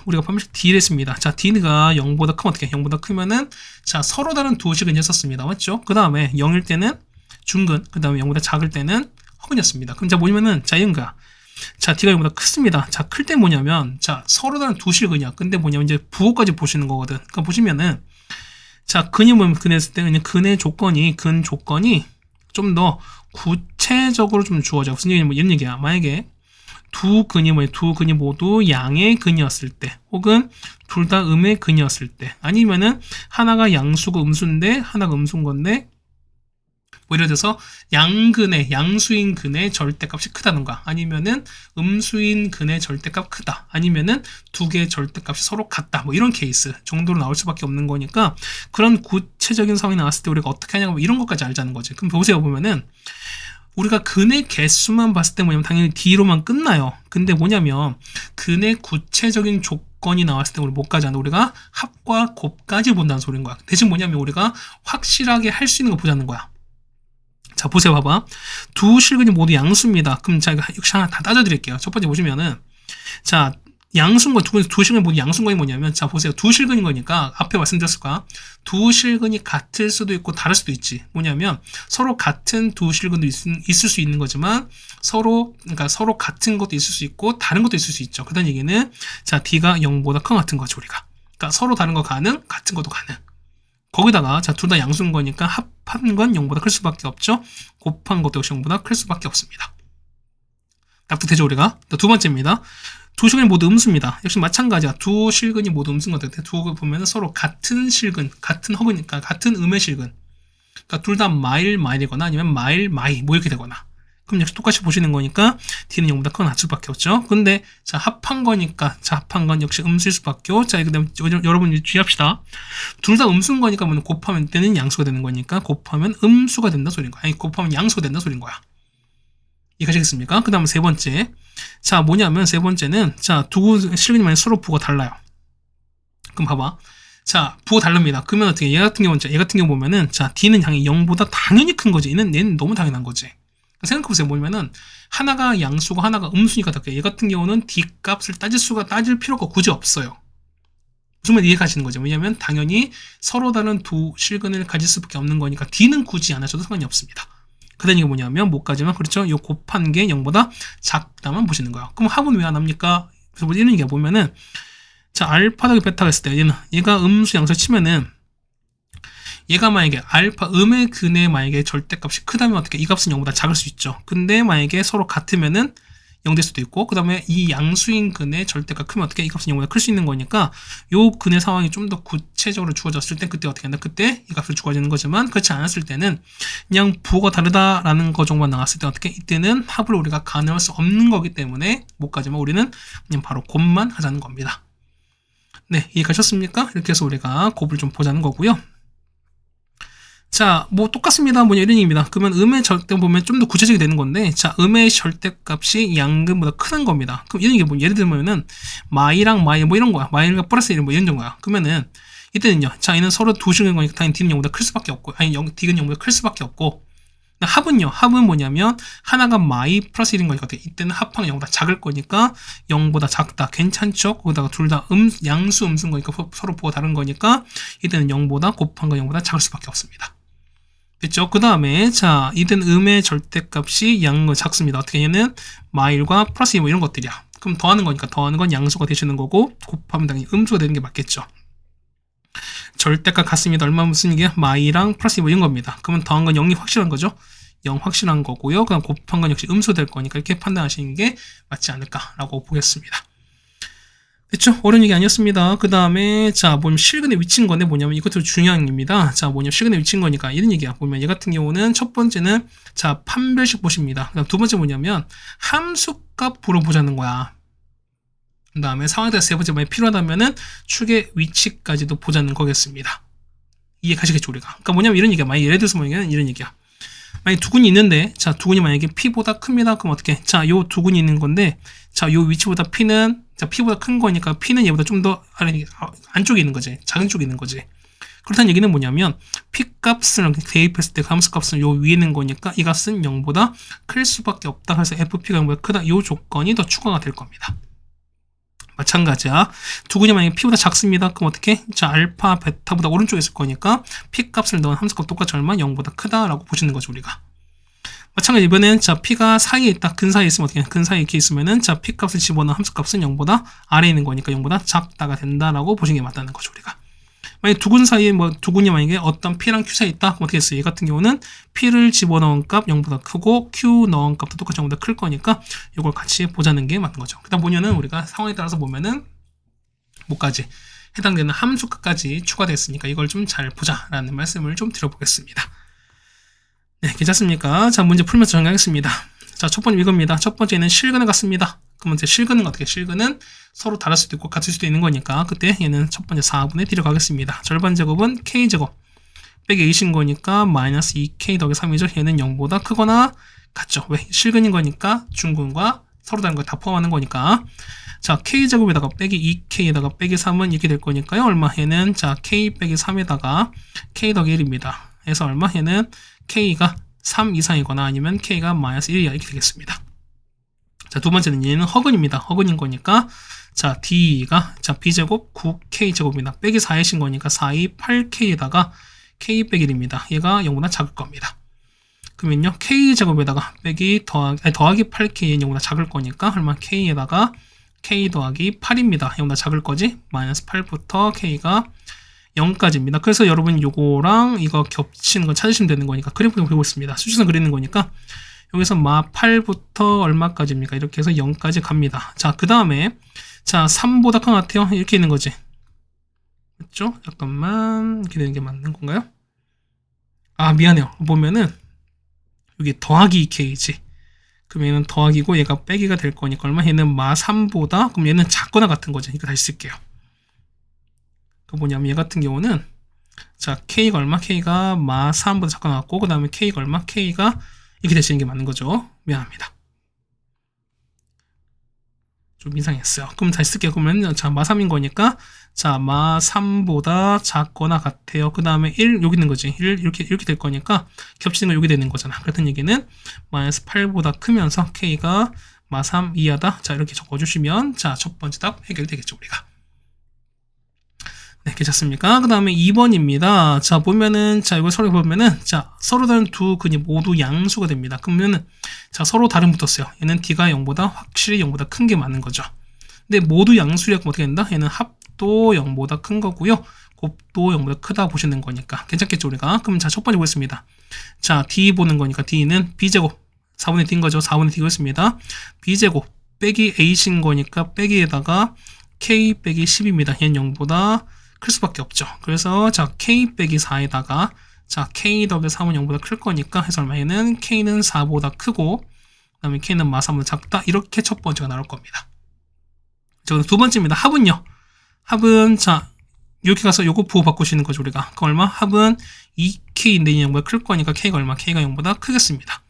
우리가 반드시 D를 했습니다. 자, D가 0보다 크면 어떻게? 0보다 크면은 자, 서로 다른 두 식은 했었습니다. 맞죠? 그 다음에 0일 때는 중근, 그 다음에 0보다 작을 때는 허근이었습니다. 그럼 자, 뭐냐면은 자, 이런 거야. 자, D가 0보다 크습니다. 자, 클 때 뭐냐면 자, 서로 다른 두 실근이야. 근데 뭐냐면 이제 부호까지 보시는 거거든. 그러니까 보시면은 자, 근이 뭐냐면 근했을 때 그냥 근의 조건이 좀 더 구체적으로 좀 주어져. 무슨 얘기냐면 뭐 이런 얘기야. 만약에 두 근이 모두 양의 근이었을 때, 혹은 둘 다 음의 근이었을 때, 아니면은 하나가 양수고 음수인데 하나가 음수인 건데, 뭐 예를 들어서 양수인 근의 절대값이 크다던가, 아니면은 음수인 근의 절대값 크다, 아니면은 두 개의 절대값이 서로 같다, 뭐 이런 케이스 정도로 나올 수밖에 없는 거니까, 그런 구체적인 상황이 나왔을 때 우리가 어떻게 하냐고, 뭐 이런 것까지 알자는 거지. 그럼 보세요. 보면은 우리가 근의 개수만 봤을 때 뭐냐면 당연히 D로만 끝나요. 근데 뭐냐면 근의 구체적인 조건이 나왔을 때 우리 뭐까지 하나? 우리가 합과 곱까지 본다는 소리인 거야. 대신 뭐냐면 우리가 확실하게 할 수 있는 거 보자는 거야. 자, 보세요. 봐봐. 두 실근이 모두 양수입니다. 그럼 제가 역시 하나 다 따져드릴게요. 첫 번째 보시면은 자, 양수인 거, 두 실근이 모두 양수인 거이 뭐냐면, 자, 보세요. 두 실근인 거니까, 앞에 말씀드렸을 거야. 두 실근이 같을 수도 있고, 다를 수도 있지. 뭐냐면, 서로 같은 두 실근도 있을 수 있는 거지만, 그러니까 서로 같은 것도 있을 수 있고, 다른 것도 있을 수 있죠. 그다는 얘기는, 자, D가 0보다 큰 것 같은 거죠, 우리가. 그러니까 서로 다른 거 가능, 같은 것도 가능. 거기다가, 자, 둘 다 양수인 거니까, 합한 건 0보다 클 수밖에 없죠. 곱한 것도 역시 0보다 클 수밖에 없습니다. 납득되죠, 우리가? 두 번째입니다. 두 실근이 모두 음수입니다. 역시 마찬가지야. 두 실근이 모두 음수인 것 같아요. 두 개 보면 서로 같은 실근, 같은 허근이니까 같은 음의 실근. 그러니까 둘 다 마일이거나 아니면 마이 뭐 이렇게 되거나. 그럼 역시 똑같이 보시는 거니까 D는 0보다 크거나 같을 수밖에 없죠. 근데 자, 합한 거니까 자, 합한 건 역시 음수일 수밖에 없죠. 자, 그다음 여러분 주의합시다. 둘 다 음수인 거니까 뭐 곱하면 때는 양수가 되는 거니까 곱하면 음수가 된다 소리인 거야. 아니, 곱하면 양수가 된다 소리인 거야. 이해가시겠습니까? 그 다음 세 번째. 자, 뭐냐면 세 번째는 자, 두 실근이 만약 서로 부호가 달라요. 그럼 봐봐. 자, 부호 다릅니다. 그러면 어떻게? 얘 같은 경우 보면은 자, D는 당연히 0보다 당연히 큰 거지. 얘는 너무 당연한 거지. 생각해보세요. 뭐냐면은 하나가 양수고 하나가 음수니까 얘 같은 경우는 D 값을 따질 필요가 굳이 없어요. 무슨 말 이해가시는 거죠? 왜냐면 당연히 서로 다른 두 실근을 가질 수밖에 없는 거니까 D는 굳이 안 하셔도 상관이 없습니다. 그다음 이게 뭐냐면 뭐까지만 그렇죠? 요 곱한 게 0보다 작다만 보시는 거예요. 그럼 합은 왜 안 합니까? 그래서 이런 얘기가 보면은 자 알파 더하기 베타가 있을 때 얘가 음수 양수 치면은 얘가 만약에 알파 음의 근의 만약에 절대값이 크다면 어떻게 이 값은 0보다 작을 수 있죠. 근데 만약에 서로 같으면은 0 될 수도 있고 그 다음에 이 양수인 근의 절대값 크면 어떻게 이 값은 0보다 클 수 있는 거니까 요 근의 상황이 좀 더 구체적으로 주어졌을 때 그때 어떻게 한다? 그때 이 값을 주어지는 거지만 그렇지 않았을 때는 그냥 부호가 다르다라는 거 정도만 나왔을 때 어떻게 이때는 합을 우리가 가능할 수 없는 거기 때문에 못가지만 우리는 그냥 바로 곱만 하자는 겁니다. 네, 이해가셨습니까? 이렇게 해서 우리가 곱을 좀 보자는 거고요. 자, 뭐 똑같습니다. 뭐냐 이런 얘기입니다. 그러면 음의 절대 보면 좀 더 구체적이 되는 건데, 자, 음의 절대값이 양근보다 크는 겁니다. 그럼 이런 얘기 뭐 예를 들면은 마이랑 마이 뭐 이런 거야. 마이가 플러스 1 뭐 이런 정도야. 그러면은 이때는요. 자, 얘는 서로 도식인 거니까 당연히 D는 0보다 클 수밖에 없고, 아니 D는 0보다 클 수밖에 없고. 합은요. 합은 뭐냐면 하나가 마이 플러스 1인 거니까 이때는 합항 0보다 작을 거니까 0보다 작다. 괜찮죠? 거기다가 둘 다 양수 음수인 거니까 서로 부호가 다른 거니까 이때는 0보다 곱한 거 0보다 작을 수밖에 없습니다. 됐죠? 그 다음에 자 이때는 음의 절대값이 양거 작습니다. 어떻게 하냐면 마일과 플러스 2 뭐 이런 것들이야. 그럼 더하는 거니까 더하는 건 양수가 되시는 거고 곱하면 당연히 음수가 되는 게 맞겠죠. 절대값 같습니다. 얼마 무슨 얘기야? 마이랑 플러스 2 뭐 이런 겁니다. 그러면 더한 건 0이 확실한 거죠. 0 확실한 거고요. 그럼 곱한 건 역시 음수 될 거니까 이렇게 판단하시는 게 맞지 않을까라고 보겠습니다. 됐죠? 어려운 얘기 아니었습니다. 그 다음에 자 보면 실근의 위치인 건데 뭐냐면 이것도 중요한 겁니다. 자 뭐냐면 실근의 위치인 거니까 이런 얘기야. 보면 얘 같은 경우는 첫 번째는 자 판별식 보십니다. 그다음 두 번째 뭐냐면 함수값으로 보자는 거야. 그 다음에 상황에 따라서 세 번째 만약 필요하다면은 축의 위치까지도 보자는 거겠습니다. 이해 가시겠죠 우리가? 그러니까 뭐냐면 이런 얘기야. 만약 예를 들어서 뭐냐면 이런 얘기야. 만약 두근이 있는데 자 두근이 만약에 P보다 큽니다. 그럼 어떻게? 자 요 두근이 있는 건데 자 요 위치보다 P는 자 P보다 큰 거니까 P는 얘보다 좀 더 안쪽에 있는 거지. 작은 쪽에 있는 거지. 그렇다는 얘기는 뭐냐면 P값을 대입했을 때 그 함수값은 요 위에 있는 거니까 이 값은 0보다 클 수밖에 없다. 그래서 FP가 0보다 크다. 요 조건이 더 추가가 될 겁니다. 마찬가지야. 두근이 만약에 P보다 작습니다. 그럼 어떻게? 자, 알파, 베타보다 오른쪽에 있을 거니까 P값을 넣은 함수값 똑같이 얼마? 0보다 크다라고 보시는 거죠, 우리가. 마찬가지 이번엔 자, P가 사이에 있다. 근 사이에 있으면 어떻게? 근 사이에 이렇게 있으면은 자, P값을 집어넣은 함수값은 0보다 아래에 있는 거니까 0보다 작다가 된다라고 보시는 게 맞다는 거죠, 우리가. 만약 두근 사이에 뭐 두근이 만약에 어떤 P랑 Q 사이에 있다. 그럼 어떻게 했어요? 얘 같은 경우는 P를 집어넣은 값 0보다 크고 Q 넣은 값도 똑같이 0보다 클 거니까 이걸 같이 보자는 게 맞는 거죠. 그다음 보면은 우리가 상황에 따라서 보면은 뭐까지 해당되는 함수값까지 추가됐으니까 이걸 좀 잘 보자라는 말씀을 좀 드려보겠습니다. 네, 괜찮습니까? 자, 문제 풀면서 정리하겠습니다. 자, 첫 번째 이겁니다. 첫 번째는 실근을 갖습니다. 그러면 이제 실근은 어떻게? 실근은 서로 다를 수도 있고 같을 수도 있는 거니까 그때 얘는 첫 번째 4분의 D를 가겠습니다. 절반 제곱은 K제곱 빼기 2인 거니까 마이너스 2K 더하기 3이죠. 얘는 0보다 크거나 같죠. 왜? 실근인 거니까 중근과 서로 다른 거 다 포함하는 거니까 자 K제곱에다가 빼기 2K에다가 빼기 3은 이렇게 될 거니까요. 얼마? 얘는 자 K 빼기 3에다가 K 더하기 1입니다. 그래서 얼마? 얘는 K가 3 이상이거나 아니면 K가 마이너스 1이야 이렇게 되겠습니다. 자, 두 번째는 얘는 허근입니다. 허근인 거니까 자, D가 자, B제곱 9K제곱이다. 빼기 4이신 거니까 4이 8K에다가 K 빼기 1입니다. 얘가 0보다 작을 겁니다. 그러면요, K제곱에다가 빼기 더하기 8K는 0보다 작을 거니까 얼마? K에다가 K 더하기 8입니다. 0보다 작을 거지? 마이너스 8부터 K가 0까지입니다. 그래서 여러분 요거랑 이거 겹치는 거 찾으시면 되는 거니까 그래프 그리고 있습니다. 수직선 그리는 거니까 여기서 마 8부터 얼마까지입니까? 이렇게 해서 0까지 갑니다. 자, 그 다음에 자 3보다 큰 것 같아요. 이렇게 있는 거지. 맞죠? 잠깐만 이렇게 되는 게 맞는 건가요? 아 미안해요. 보면은 여기 더하기 2K지. 그럼 얘는 더하기고 얘가 빼기가 될 거니까 얼마? 얘는 마 3보다 그럼 얘는 작거나 같은 거죠. 이거 다시 쓸게요. 그 뭐냐면 얘 같은 경우는 자 K가 얼마? K가 마 3보다 작거나 같고 그 다음에 K가 얼마? K가 이렇게 되시는 게 맞는 거죠. 미안합니다. 좀 이상했어요. 그럼 다시 쓸게요. 그러면 자, 마 3인 거니까 자, 마 3보다 작거나 같아요. 그 다음에 1 여기 있는 거지. 1 이렇게 될 거니까 겹치는 거 여기 되는 거잖아. 그렇다는 얘기는 마이너스 8보다 크면서 K가 마 3 이하다. 자, 이렇게 적어주시면 자, 첫 번째 답 해결되겠죠, 우리가. 네, 괜찮습니까? 그 다음에 2번입니다. 자, 보면은, 자, 이거 서로 보면은, 자, 서로 다른 두 근이 모두 양수가 됩니다. 그러면은, 자, 서로 다름 붙었어요. 얘는 D가 0보다 확실히 0보다 큰 게 맞는 거죠. 근데 모두 양수라고 어떻게 된다? 얘는 합도 0보다 큰 거고요. 곱도 0보다 크다 보시는 거니까. 괜찮겠죠, 우리가? 그럼 자, 첫 번째 보겠습니다. 자, D 보는 거니까 D는 B제곱. 4분의 D인 거죠. 4분의 D였습니다. B제곱 빼기 A신 거니까 빼기에다가 K 빼기 10입니다. 얘는 0보다 클 수밖에 없죠. 그래서 자 K 빼기 4에다가 자 K 더하기 3은 0보다 클 거니까 해서 얼마에는 K는 4보다 크고 그 다음에 K는 마 3보다 작다. 이렇게 첫 번째가 나올 겁니다. 자, 두 번째입니다. 합은요. 합은 자 이렇게 가서 요거 부호 바꾸시는 거죠. 우리가 그 얼마? 합은 2K인데 0보다 클 거니까 K가 얼마? K가 0보다 크겠습니다.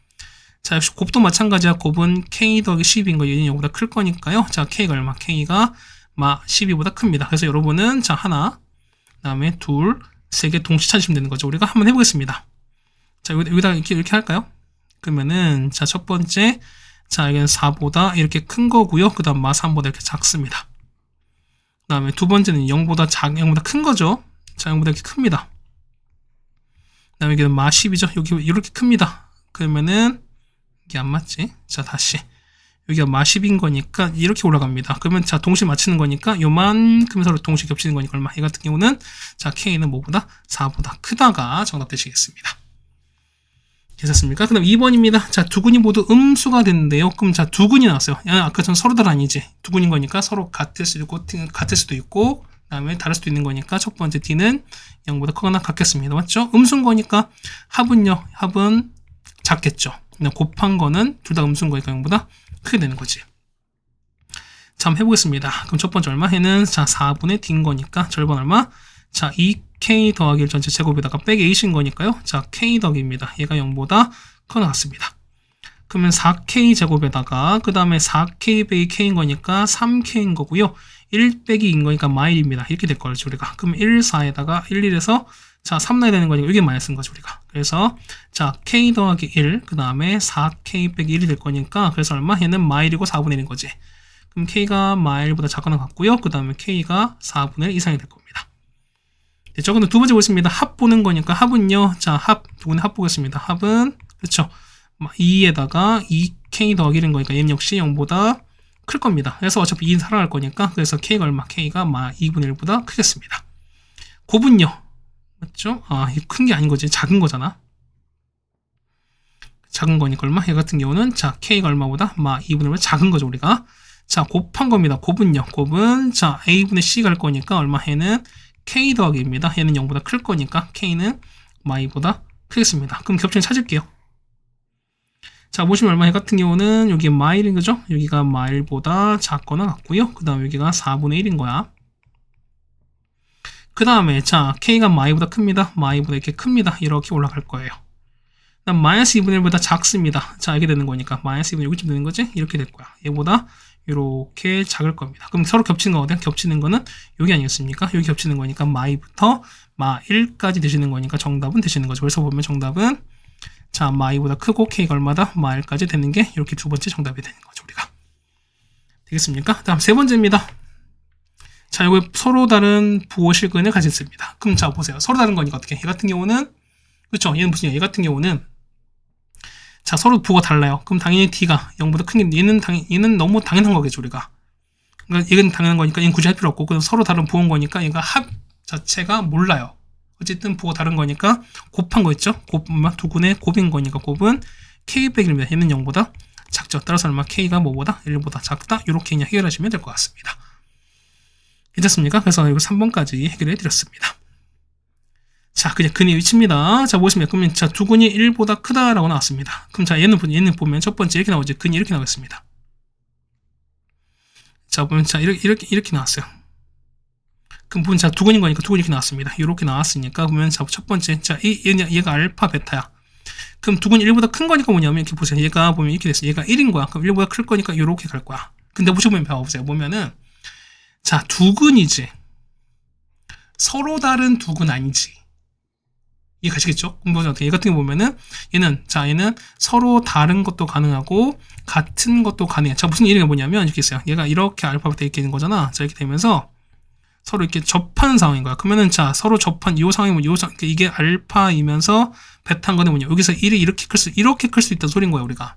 자, 역시 곱도 마찬가지야. 곱은 K 더하기 10인 거 얘는 0보다 클 거니까요. 자, K가 얼마? K가 마 12보다 큽니다. 그래서 여러분은 자 하나, 그 다음에 둘, 세 개 동시에 찾으시면 되는 거죠. 우리가 한번 해보겠습니다. 자, 여기다 이렇게 할까요? 그러면은 자 첫 번째, 자 여기는 4보다 이렇게 큰 거고요. 그 다음 마 3보다 이렇게 작습니다. 그 다음에 두 번째는 0보다 큰 거죠. 자, 0보다 이렇게 큽니다. 그 다음에 여기는 마 10이죠. 여기 이렇게 큽니다. 그러면은 이게 안 맞지? 자, 다시. 여기가 마 10인 거니까 이렇게 올라갑니다. 그러면 자, 동시에 맞추는 거니까 요만큼 서로 동시에 겹치는 거니까 얼마? 이 같은 경우는 자, K는 뭐보다? 4보다 크다가 정답 되시겠습니다. 괜찮습니까? 그 다음 2번입니다. 자, 두 근이 모두 음수가 됐는데요. 그럼 자, 두 근이 나왔어요. 야, 아까처럼 서로 다른 아니지. 두 근인 거니까 서로 같을 수도 있고, 그 다음에 다를 수도 있는 거니까 첫 번째 D는 0보다 크거나 같겠습니다. 맞죠? 음수인 거니까 합은요. 합은 작겠죠. 그냥 곱한 거는 둘 다 음수인 거니까 0보다 크게 되는 거지. 자, 한번 해보겠습니다. 그럼 첫 번째 얼마? 얘는 자 4분의 D인 거니까 절반 얼마? 자 2K 더하기 1 전체 제곱에다가 빼기 A신 거니까요. 자 K 더하기입니다. 얘가 0보다 커나 같습니다. 그러면 4K 제곱에다가 그 다음에 4K 빼기 K인 거니까 3K인 거고요. 1 빼기 2인 거니까 마일입니다. 이렇게 될 거죠 우리가. 그럼 1, 4에다가 1, 1에서 자 3 나야 되는 거니까 이게 마이너스인 거죠 우리가. 그래서 자 K 더하기 1, 그 다음에 4K 빼기 1이 될 거니까 그래서 얼마? 얘는 마일이고 4분의 1인 거지. 그럼 K가 마일보다 작거나 같고요. 그 다음에 K가 4분의 1 이상이 될 겁니다. 됐죠? 그럼 두 번째 보겠습니다. 합 보는 거니까 합은요. 자 두 분의 합 보겠습니다. 합은 그렇죠. 2에다가 2K 더하기 1인 거니까 얘는 역시 0보다 클 겁니다. 그래서 어차피 2는 살아갈 거니까 그래서 K가 얼마? K가 2분의 1보다 크겠습니다. 곱은요. 맞죠? 아, 이게 큰 게 아닌 거지. 작은 거잖아. 작은 거니까 얼마? 얘 같은 경우는 자 K가 얼마보다? 2분의 1보다 작은 거죠 우리가. 자 곱한 겁니다. 곱은요. 곱은 자 A분의 C가 할 거니까 얼마? 얘는 K 더하기입니다. 얘는 0보다 클 거니까 K는 2보다 크겠습니다. 그럼 겹치는 찾을게요. 자 보시면 얼마? 얘 같은 경우는 여기 마일인 거죠? 여기가 마일보다 작거나 같고요. 그 다음 여기가 4분의 1인 거야. 그 다음에 자 K가 마이보다 큽니다. 마이보다 이렇게 큽니다. 이렇게 올라갈 거예요. 그다음 마이너스 2분의 1보다 작습니다. 자 이렇게 되는 거니까 마이너스 2분의 1 여기쯤 되는 거지? 이렇게 될 거야. 얘보다 이렇게 작을 겁니다. 그럼 서로 겹치는 거거든요. 겹치는 거는 여기 아니겠습니까? 여기 겹치는 거니까 마이부터 마1까지 되시는 거니까 정답은 되시는 거죠. 그래서 보면 정답은 자 마이보다 크고 K가 얼마다? 마1까지 되는 게 이렇게 두 번째 정답이 되는 거죠. 우리가 되겠습니까? 다음 세 번째입니다. 자, 이거 서로 다른 부호 실근을 가졌습니다. 그럼 자 보세요. 서로 다른 거니까 어떻게? 얘 같은 경우는 그렇죠. 얘는 무슨 얘 같은 경우는 자 서로 부호가 달라요. 그럼 당연히 D가 0보다 큰 게 얘는 너무 당연한 거겠죠 우리가. 그러니까 얘는 당연한 거니까 얘는 굳이 할 필요 없고 그럼 서로 다른 부호인 거니까 얘가 합 자체가 몰라요. 어쨌든 부호가 다른 거니까 곱한 거 있죠. 두 근의 곱인 거니까 곱은 K 빼기 1입니다. 얘는 0보다 작죠. 따라서 얼마? K가 뭐보다? 1보다 작다. 이렇게 그냥 해결하시면 될 것 같습니다. 괜찮습니까? 그래서 이거 3번까지 해결해 드렸습니다. 자, 그냥 근의 위치입니다. 자, 보시면 그러면 자, 두 근이 1보다 크다라고 나왔습니다. 그럼 자, 얘는 보면 첫 번째 이렇게 나오죠. 근이 이렇게 나오겠습니다. 자, 보면 자, 이렇게 나왔어요. 그럼 보면 자, 두 근인 거니까 두 근이 이렇게 나왔습니다. 이렇게 나왔으니까 보면 자, 첫 번째 자, 얘가 알파 베타야. 그럼 두 근이 1보다 큰 거니까 뭐냐면 이렇게 보세요. 얘가 보면 이렇게 됐어요. 얘가 1인 거야. 그럼 1보다 클 거니까 이렇게 갈 거야. 근데 보시면 봐보세요. 보면은 자, 두 근이지. 서로 다른 두 근 아니지. 이해 가시겠죠? 그럼 어떻게? 얘 같은 경우 보면은 얘는 서로 다른 것도 가능하고 같은 것도 가능해. 자, 무슨 얘기가 뭐냐면 이렇게 있어요. 얘가 이렇게 알파벳 이렇게 되는 거잖아. 자, 이렇게 되면서 서로 이렇게 접하는 상황인 거야. 그러면은 자, 서로 접한 이 상황이면 이게 알파이면서 베타인 거는 뭐냐? 여기서 1이 이렇게 클 수 있다는 소리인 거야, 우리가.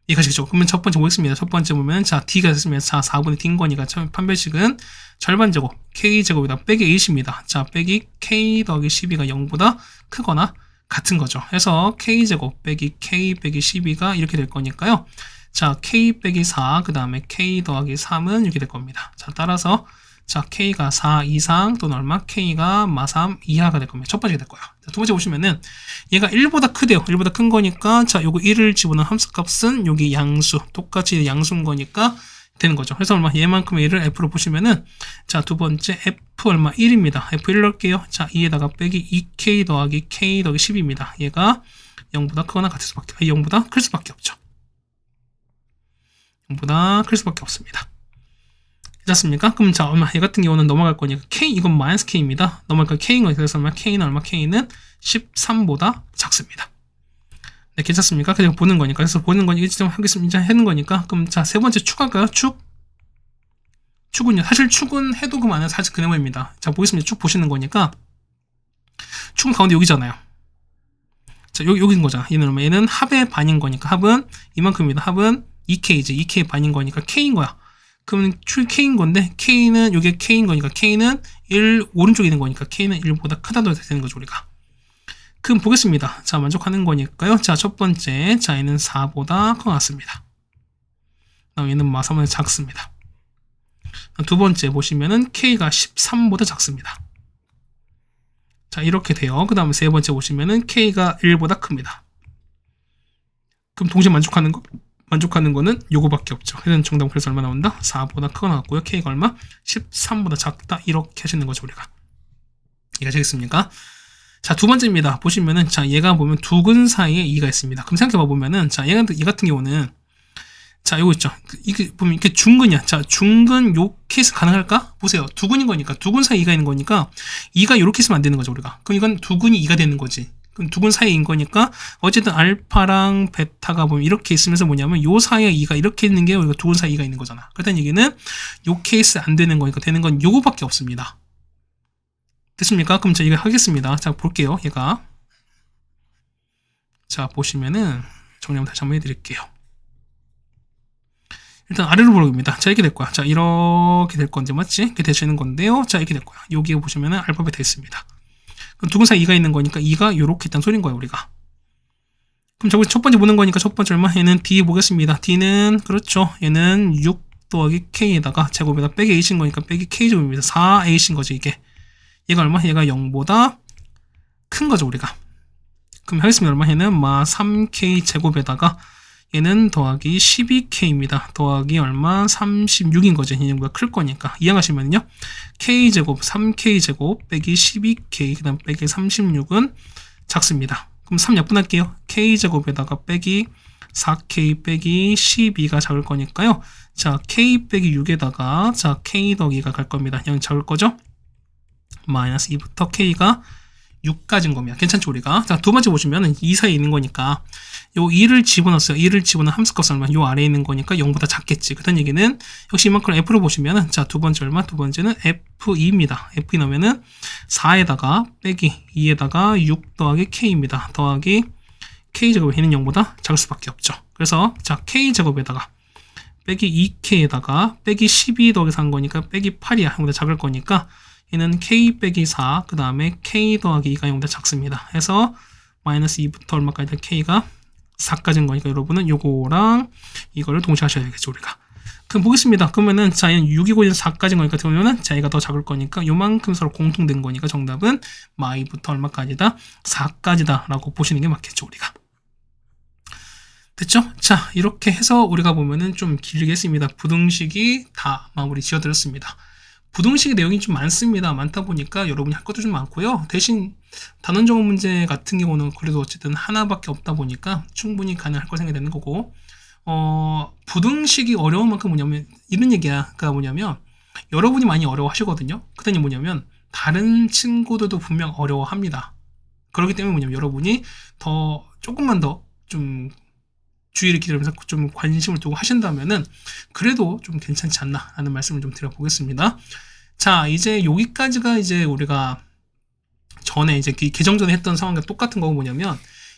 이해가시겠죠? 그러면 첫 번째 보겠습니다. 첫 번째 보면 자, D가 있으면 자, 4분의 D인 거니까 판별식은 절반 제곱 K 제곱이다 빼기 8입니다. 자, 빼기 K 더하기 12가 0보다 크거나 같은 거죠. 그래서 K 제곱 빼기 K 빼기 12가 이렇게 될 거니까요. 자, K 빼기 4, 그 다음에 K 더하기 3은 이렇게 될 겁니다. 자, 따라서 자, K가 4 이상 또는 얼마? K가 3 이하가 될 겁니다. 첫 번째가 될 거야. 자, 두 번째 보시면은 얘가 1보다 크대요. 1보다 큰 거니까 자, 요거 1을 집어넣은 함수값은 여기 양수, 똑같이 양수인 거니까 되는 거죠. 그래서 얼마? 얘만큼의 1을 F로 보시면은 자, 두 번째 F 얼마? 1입니다. F 1 넣을게요. 자, 2에다가 빼기 2K 더하기 K 더하기 10입니다. 얘가 0보다 크거나 같을 수밖에, 0보다 클 수밖에 없죠. 0보다 클 수밖에 없습니다. 괜찮습니까? 그럼 자, 얼마? 얘 같은 경우는 넘어갈 거니까 K, 이건 마이너스 K입니다. 넘어갈 거 K인 거니까 그래서 얼마? K는 얼마? K는 13보다 작습니다. 네, 괜찮습니까? 그냥 보는 거니까. 그래서 보는 거니까 이제 하겠습니다. 하는 거니까. 그럼 자, 세 번째 축할까요? 축은요. 사실 축은 해도 그만은 사실 그네모입니다. 자, 보겠습니다. 쭉 보시는 거니까. 축은 가운데 여기잖아요. 자, 여기인 거잖아. 얘는 얼마? 얘는 합의 반인 거니까. 합은 이만큼입니다. 합은 2K지. 2K 반인 거니까 K인 거야. 그러면 K인 건데 K는 이게 K인 거니까 K는 1 오른쪽에 있는 거니까 K는 1보다 크다도 되는 거죠, 우리가. 그럼 보겠습니다. 자, 만족하는 거니까요. 자, 첫 번째 자, 얘는 4보다 커 같습니다. 그다음 얘는 3보다 작습니다. 두 번째 보시면은 K가 13보다 작습니다. 자, 이렇게 돼요. 그 다음에 세 번째 보시면은 K가 1보다 큽니다. 그럼 동시에 만족하는 거는 요거밖에 없죠. 그래서 얼마 나온다? 4보다 크거 나왔고요. K가 얼마? 13보다 작다. 이렇게 하시는 거죠, 우리가. 이해하시겠습니까? 자, 두 번째입니다. 보시면은, 자, 얘가 보면 두근 사이에 2가 있습니다. 그럼 생각해봐 보면은, 자, 얘 같은 경우는, 자, 요거 있죠. 이게 보면 이렇게 중근이야. 자, 중근 요 케이스 가능할까? 보세요. 두근인 거니까, 두근 사이에 2가 있는 거니까, 2가 요렇게 있으면 안 되는 거죠, 우리가. 그럼 이건 두근이 2가 되는 거지. 그럼 두근 사이인 거니까 어쨌든 알파랑 베타가 보면 이렇게 있으면서 뭐냐면 요 사이에 2가 이렇게 있는 게 우리가 두근 사이에 2가 있는 거잖아. 그렇다는 얘기는 요 케이스 안 되는 거니까 되는 건 요거밖에 없습니다. 됐습니까? 그럼 자, 이거 하겠습니다. 자, 볼게요. 얘가 자, 보시면은 정리 한번 다시 한번 해드릴게요. 일단 아래로 보려입니다. 자, 이렇게 될 거야. 자, 이렇게 될 건데 맞지? 이렇게 되시는 건데요. 자, 이렇게 될 거야. 여기에 보시면은 알파벳 있습니다. 그럼 두근 사이 2가 있는 거니까 2가 요렇게 있다는 소린 거예요, 우리가. 그럼 저거 첫 번째 보는 거니까 첫 번째 얼마? 얘는 D 보겠습니다. D는 그렇죠. 얘는 6 더하기 K에다가 제곱에다 빼기 H인 거니까 빼기 K 제곱입니다. 4H인 거죠, 이게. 얘가 얼마? 얘가 0보다 큰 거죠, 우리가. 그럼 하겠습니다. 얼마? 얘는 3K 제곱에다가 얘는 더하기 12K입니다. 더하기 얼마? 36인 거죠. 얘보다 클 거니까. 이해하시면요. K제곱, 3K제곱, 빼기 12K, 그 다음 빼기 36은 작습니다. 그럼 3 약분할게요. K제곱에다가 빼기 4K 빼기 12가 작을 거니까요. 자, K 빼기 6에다가, 자, K 더하기가 갈 겁니다. 그냥 작을 거죠? 마이너스 2부터 K가 6까지인 겁니다. 괜찮죠, 우리가? 자, 두 번째 보시면은 2 사이에 있는 거니까 요 2를 집어넣었어요. 2를 집어넣은 함수값 얼마? 요 아래에 있는 거니까 0보다 작겠지. 그런 얘기는 역시 이만큼 F로 보시면은 자, 두 번째 얼마? 두 번째는 F2입니다. F2 넣으면은 4에다가 빼기 2에다가 6 더하기 K입니다. 더하기 K제곱 얘는 0보다 작을 수밖에 없죠. 그래서 자, K제곱에다가 빼기 2K에다가 빼기 12 더하기 한 거니까 빼기 8이야. 0보다 작을 거니까 얘는 K 빼기 4, 그 다음에 K 더하기 2가 0보다 작습니다. 해서 마이너스 2부터 얼마까지 K가 4까지인 거니까 여러분은 요거랑 이거를 동시에 하셔야 되겠죠, 우리가. 그럼 보겠습니다. 그러면은 자, 얘는 6이고 얘는 4까지인 거니까 그러면은 자, 얘가 더 작을 거니까 요만큼 서로 공통된 거니까 정답은 마이부터 얼마까지다? 4까지다 라고 보시는 게 맞겠죠, 우리가. 됐죠? 자, 이렇게 해서 우리가 보면은 좀 길게 했습니다. 부등식이 다 마무리 지어드렸습니다. 부등식의 내용이 좀 많습니다. 많다 보니까 여러분이 할 것도 좀 많고요. 대신 단원정원 문제 같은 경우는 그래도 어쨌든 하나밖에 없다 보니까 충분히 가능할 거 생각이 되는 거고, 부등식이 어려운 만큼 뭐냐면 이런 얘기가 뭐냐면 여러분이 많이 어려워하시거든요. 그다음에 뭐냐면 다른 친구들도 분명 어려워합니다. 그렇기 때문에 뭐냐면 여러분이 더 조금만 더 좀 주의를 기울이면서 좀 관심을 두고 하신다면은 그래도 좀 괜찮지 않나 하는 말씀을 좀 드려보겠습니다. 자, 이제 여기까지가 이제 우리가 전에 이제 개정 전에 했던 상황과 똑같은 거가 뭐냐면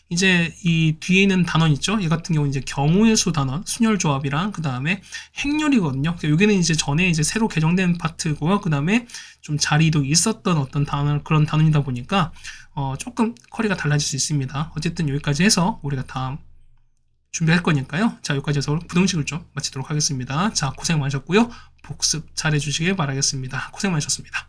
이제 이 뒤에 있는 단원 있죠? 이 같은 경우는 이제 경우의 수 단원, 순열 조합이랑 그 다음에 행렬이거든요. 여기는 이제 전에 이제 새로 개정된 파트고요. 그 다음에 좀 자리도 있었던 어떤 단원, 그런 단원이다 보니까 조금 쿼리가 달라질 수 있습니다. 어쨌든 여기까지 해서 우리가 다음 준비할 거니까요. 자, 여기까지 해서 부등식을 좀 마치도록 하겠습니다. 자, 고생 많으셨고요. 복습 잘 해주시길 바라겠습니다. 고생 많으셨습니다.